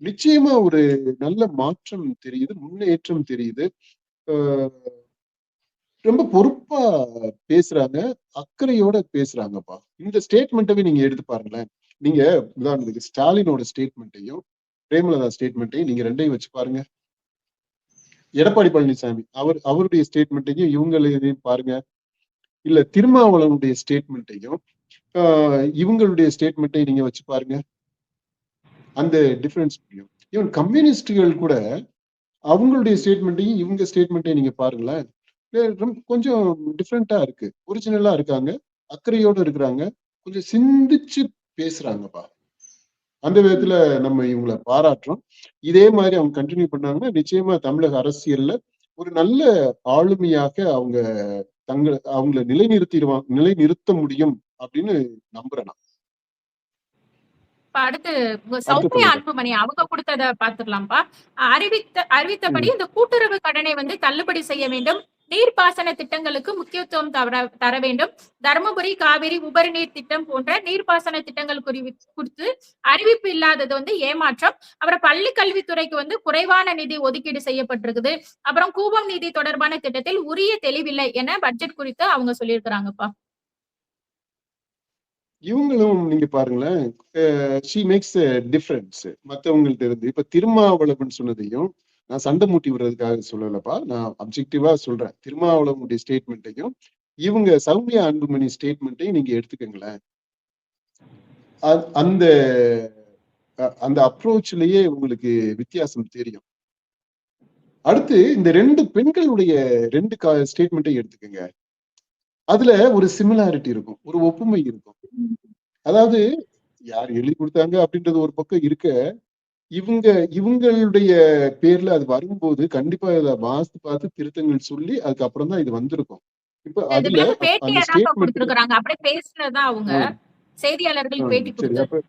நிச்சயமா ஒரு நல்ல மாற்றம் தெரியுது, முன்னேற்றம் தெரியுது. ரொம்ப பொறுப்பா பேசுறாங்க, அக்கறையோட பேசுறாங்கப்பா. இந்த ஸ்டேட்மெண்ட்டவே நீங்க எடுத்து பாருங்களேன். நீங்க உதாரணத்துக்கு ஸ்டாலினோட ஸ்டேட்மெண்ட்டையும் பிரேமலதா ஸ்டேட்மெண்ட்டையும் நீங்க ரெண்டையும் வச்சு பாருங்க. எடப்பாடி பழனிசாமி அவருடைய ஸ்டேட்மெண்ட்டையும் இவங்களையும் பாருங்க. இல்ல திருமாவளவனுடைய ஸ்டேட்மெண்ட்டையும் இவங்களுடைய ஸ்டேட்மெண்ட்டையும் நீங்க வச்சு பாருங்க. அந்த டிஃபரன்ஸ் புரியும். ஈவன் கம்யூனிஸ்டுகள் கூட அவங்களுடைய ஸ்டேட்மெண்ட்டையும் இவங்க ஸ்டேட்மெண்ட்டையும் நீங்க பாருங்களேன். கொஞ்சம் டிஃப்ரெண்டா இருக்கு. ஒரிஜினலா இருக்காங்க, அக்கறையோட இருக்கிறாங்க, கொஞ்சம் சிந்திச்சு பேசுறாங்கப்பா. அந்த விதத்துல நம்ம இவங்களை பாராட்டுறோம். இதே மாதிரி அவங்க கண்டினியூ பண்ணாங்கன்னா நிச்சயமா தமிழக அரசியல்ல ஒரு நல்ல ஆளுமையாக அவங்களை நிலைநிறுத்த முடியும் அப்படின்னு நம்புறேன் நான். அடுத்து சௌமியா அன்புமணி அவங்க கொடுத்தத பாத்துடலாம்ப்பா. அறிவித்தபடி இந்த கூட்டுறவு கடனை வந்து தள்ளுபடி செய்ய வேண்டும், நீர்ப்பாசன திட்டங்களுக்கு முக்கியத்துவம் தர வேண்டும், தருமபுரி காவிரி உபரி நீர் திட்டம் போன்ற நீர்ப்பாசன திட்டங்கள் குறித்து அறிவிப்பு இல்லாதது வந்து ஏமாற்றம். அப்புறம் பள்ளி கல்வித்துறைக்கு வந்து குறைவான நிதி ஒதுக்கீடு செய்யப்பட்டிருக்குது. அப்புறம் கூவம் நிதி தொடர்பான திட்டத்தில் உரிய தெளிவில்லை என பட்ஜெட் குறித்து அவங்க சொல்லியிருக்கிறாங்கப்பா. இவங்களும் நீங்க பாருங்களேன், ஷி மேக்ஸ் டிஃபரன்ஸ் மத்தவங்கள்ட்ட இருந்து. இப்ப திருமாவளவன் சொன்னதையும் நான் சண்டை மூட்டி விடுறதுக்காக சொல்லலப்பா, நான் அப்ஜெக்டிவா சொல்றேன். திருமாவளவனுடைய ஸ்டேட்மெண்ட்டையும் இவங்க சௌமியா அன்புமணி ஸ்டேட்மெண்ட்டையும் நீங்க எடுத்துக்கங்களேன். அந்த அந்த அப்ரோச்லயே உங்களுக்கு வித்தியாசம் தெரியும். அடுத்து இந்த ரெண்டு பெண்களுடைய ரெண்டு ஸ்டேட்மெண்ட்டையும் எடுத்துக்கங்க. அதுல ஒரு சிமிலாரிட்டி இருக்கும், ஒரு ஒப்புமை இருக்கும். அதாவது யார் எழுதி கொடுத்தாங்க அப்படின்றது ஒரு பக்கம் இருக்க, இவங்களுடைய பேர்ல அது வரும்போது கண்டிப்பா இதை வாசித்து பார்த்து திருத்தங்கள் சொல்லி அதுக்கப்புறம் தான் இது வந்திருக்கும். இப்ப அதுல அந்த ஸ்டேட்மெண்ட் அப்படியே பேசுனதுதான் அவங்க செய்தியாளர்கள் பேட்டி கொடுத்தாங்க.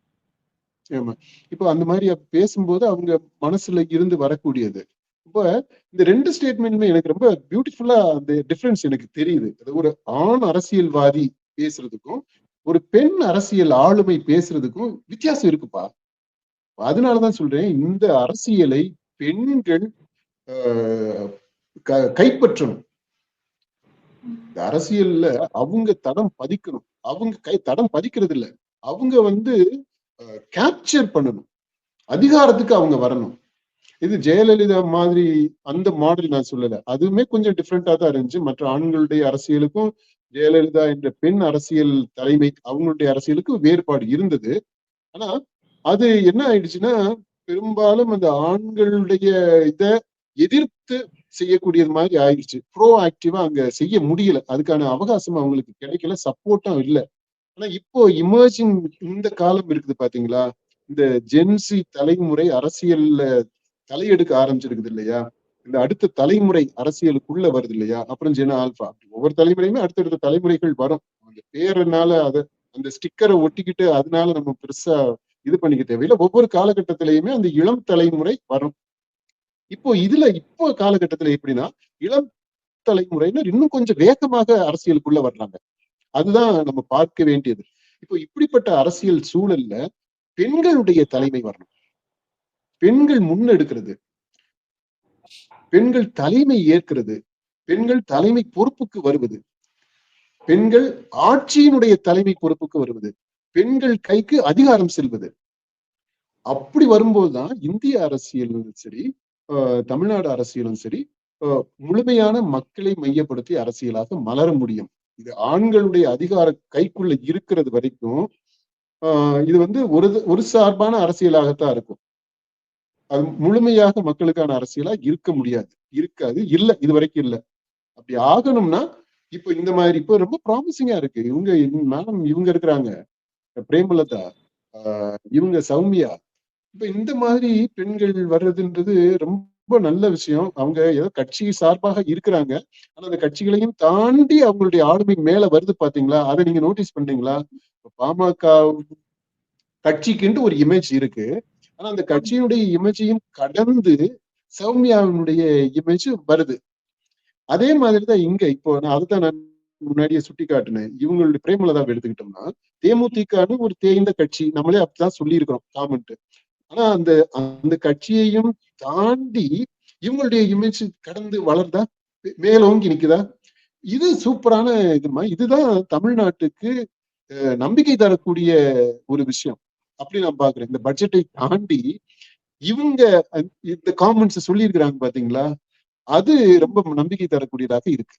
ஆமா, இப்போ அந்த மாதிரி பேசும்போது அவங்க மனசுல இருந்து வரக்கூடியது. இப்ப இந்த ரெண்டு ஸ்டேட்மெண்ட்மே எனக்கு ரொம்ப பியூட்டிஃபுல்லா அந்த டிஃபரன்ஸ் எனக்கு தெரியுது. ஒரு ஆண் அரசியல்வாதி பேசுறதுக்கும் ஒரு பெண் அரசியல் ஆளுமை பேசுறதுக்கும் வித்தியாசம் இருக்குப்பா. அதனாலதான் சொல்றேன், இந்த அரசியலை பெண்கள் கைப்பற்றணும். இந்த அரசியல்ல அவங்க தடம் பதிக்கணும். அவங்க தடம் பதிக்கிறது இல்ல, அவங்க வந்து கேப்சர் பண்ணணும், அதிகாரத்துக்கு அவங்க வரணும். இது ஜெயலலிதா மாதிரி அந்த மாடல் நான் சொல்லல, அதுவுமே கொஞ்சம் டிஃப்ரெண்டா தான் இருந்துச்சு. மற்ற ஆண்களுடைய அரசியலுக்கும் ஜெயலலிதா என்ற பெண் அரசியல் தலைமை அவங்களுடைய அரசியலுக்கு வேறுபாடு இருந்தது. ஆனா அது என்ன ஆயிடுச்சுன்னா, பெரும்பாலும் அந்த ஆண்களுடைய இத எதிர்த்து செய்யக்கூடியது மாதிரி ஆயிடுச்சு. ப்ரோ ஆக்டிவா அங்க செய்ய முடியல. அதுக்கான அவகாசம் அவங்களுக்கு கிடைக்கல, சப்போர்ட்டும் இல்ல. ஆனா இப்போ இமர்ஜிங் இந்த காலம் இருக்குது பாத்தீங்களா, இந்த ஜென்சி தலைமுறை அரசியல்ல தலையெடுக்க ஆரம்பிச்சிருக்குது இல்லையா, இந்த அடுத்த தலைமுறை அரசியலுக்குள்ள வருது இல்லையா, அப்புறம் ஜென ஆல்பா, ஒவ்வொரு தலைமுறையுமே அடுத்தடுத்த தலைமுறைகள் வரும். அந்த பேருனால அத அந்த ஸ்டிக்கரை ஒட்டிக்கிட்டு அதனால நம்ம பெருசா இது பண்ணிக்க தேவையில்லை. ஒவ்வொரு காலகட்டத்திலயுமே அந்த இளம் தலைமுறை வரும். இப்போ காலகட்டத்துல எப்படின்னா, இளம் தலைமுறையினர் இன்னும் கொஞ்சம் வேகமாக அரசியலுக்குள்ள வர்றாங்க. அதுதான் நம்ம பார்க்க வேண்டியது. இப்போ இப்படிப்பட்ட அரசியல் சூழல்ல பெண்களுடைய தலைமை வரணும். பெண்கள் முன்னெடுக்கிறது, பெண்கள் தலைமை ஏற்கிறது, பெண்கள் தலைமை பொறுப்புக்கு வருவது, பெண்கள் ஆட்சியினுடைய தலைமை பொறுப்புக்கு வருவது, பெண்கள் கைக்கு அதிகாரம் செல்வது. அப்படி வரும்போதுதான் இந்திய அரசியலும் சரி, தமிழ்நாடு அரசியலும் சரி, முழுமையான மக்களை மையப்படுத்திய அரசியலாக மலர முடியும். இது ஆண்களுடைய அதிகார கைக்குள்ள இருக்கிறது வரைக்கும் இது வந்து ஒரு சார்பான அரசியலாகத்தான் இருக்கும். அது முழுமையாக மக்களுக்கான அரசியலா இருக்க முடியாது, இருக்காது, இல்ல, இது வரைக்கும் இல்ல. அப்படி ஆகணும்னா இப்ப இந்த மாதிரி இப்ப ரொம்ப ப்ராமிசிங்கா இருக்கு. மேடம் இவங்க இருக்கிறாங்க, பிரேமலதா, இவங்க சௌமியா, இப்ப இந்த மாதிரி பெண்கள் வர்றதுன்றது ரொம்ப நல்ல விஷயம். அவங்க ஏதோ கட்சி சார்பாக இருக்கிறாங்க, ஆனா அந்த கட்சிகளையும் தாண்டி அவங்களுடைய ஆளுமை மேல வருது பாத்தீங்களா, அதை நீங்க நோட்டீஸ் பண்ணீங்களா? பாமக கட்சிக்குன்ட்டு ஒரு இமேஜ் இருக்கு, ஆனா அந்த கட்சியினுடைய இமேஜையும் கடந்து சௌமியாவினுடைய இமேஜ் வருது. அதே மாதிரிதான் இங்க இப்போ நான் அதுதான் நான் முன்னாடியே சுட்டி காட்டினேன். இவங்களுடைய பிரேமலதாவை எடுத்துக்கிட்டோம்னா, தேமுதிகன்னு ஒரு தேய்ந்த கட்சி, நம்மளே அப்படிதான் சொல்லி இருக்கிறோம் காமெண்ட். ஆனா அந்த அந்த கட்சியையும் தாண்டி இவங்களுடைய இமேஜ் கடந்து வளர்ந்தா, மேலோங்கி நிக்குதா, இது சூப்பரான இதுமா. இதுதான் தமிழ்நாட்டுக்கு நம்பிக்கை தரக்கூடிய ஒரு விஷயம். அப்படி நான் பாக்குறேன். இந்த பட்ஜெட்டை தாண்டி இவங்க இந்த காமெண்ட்ஸ் சொல்லி இருக்கிறாங்க பாத்தீங்களா, அது ரொம்ப நம்பிக்கை தரக்கூடியதாக இருக்கு.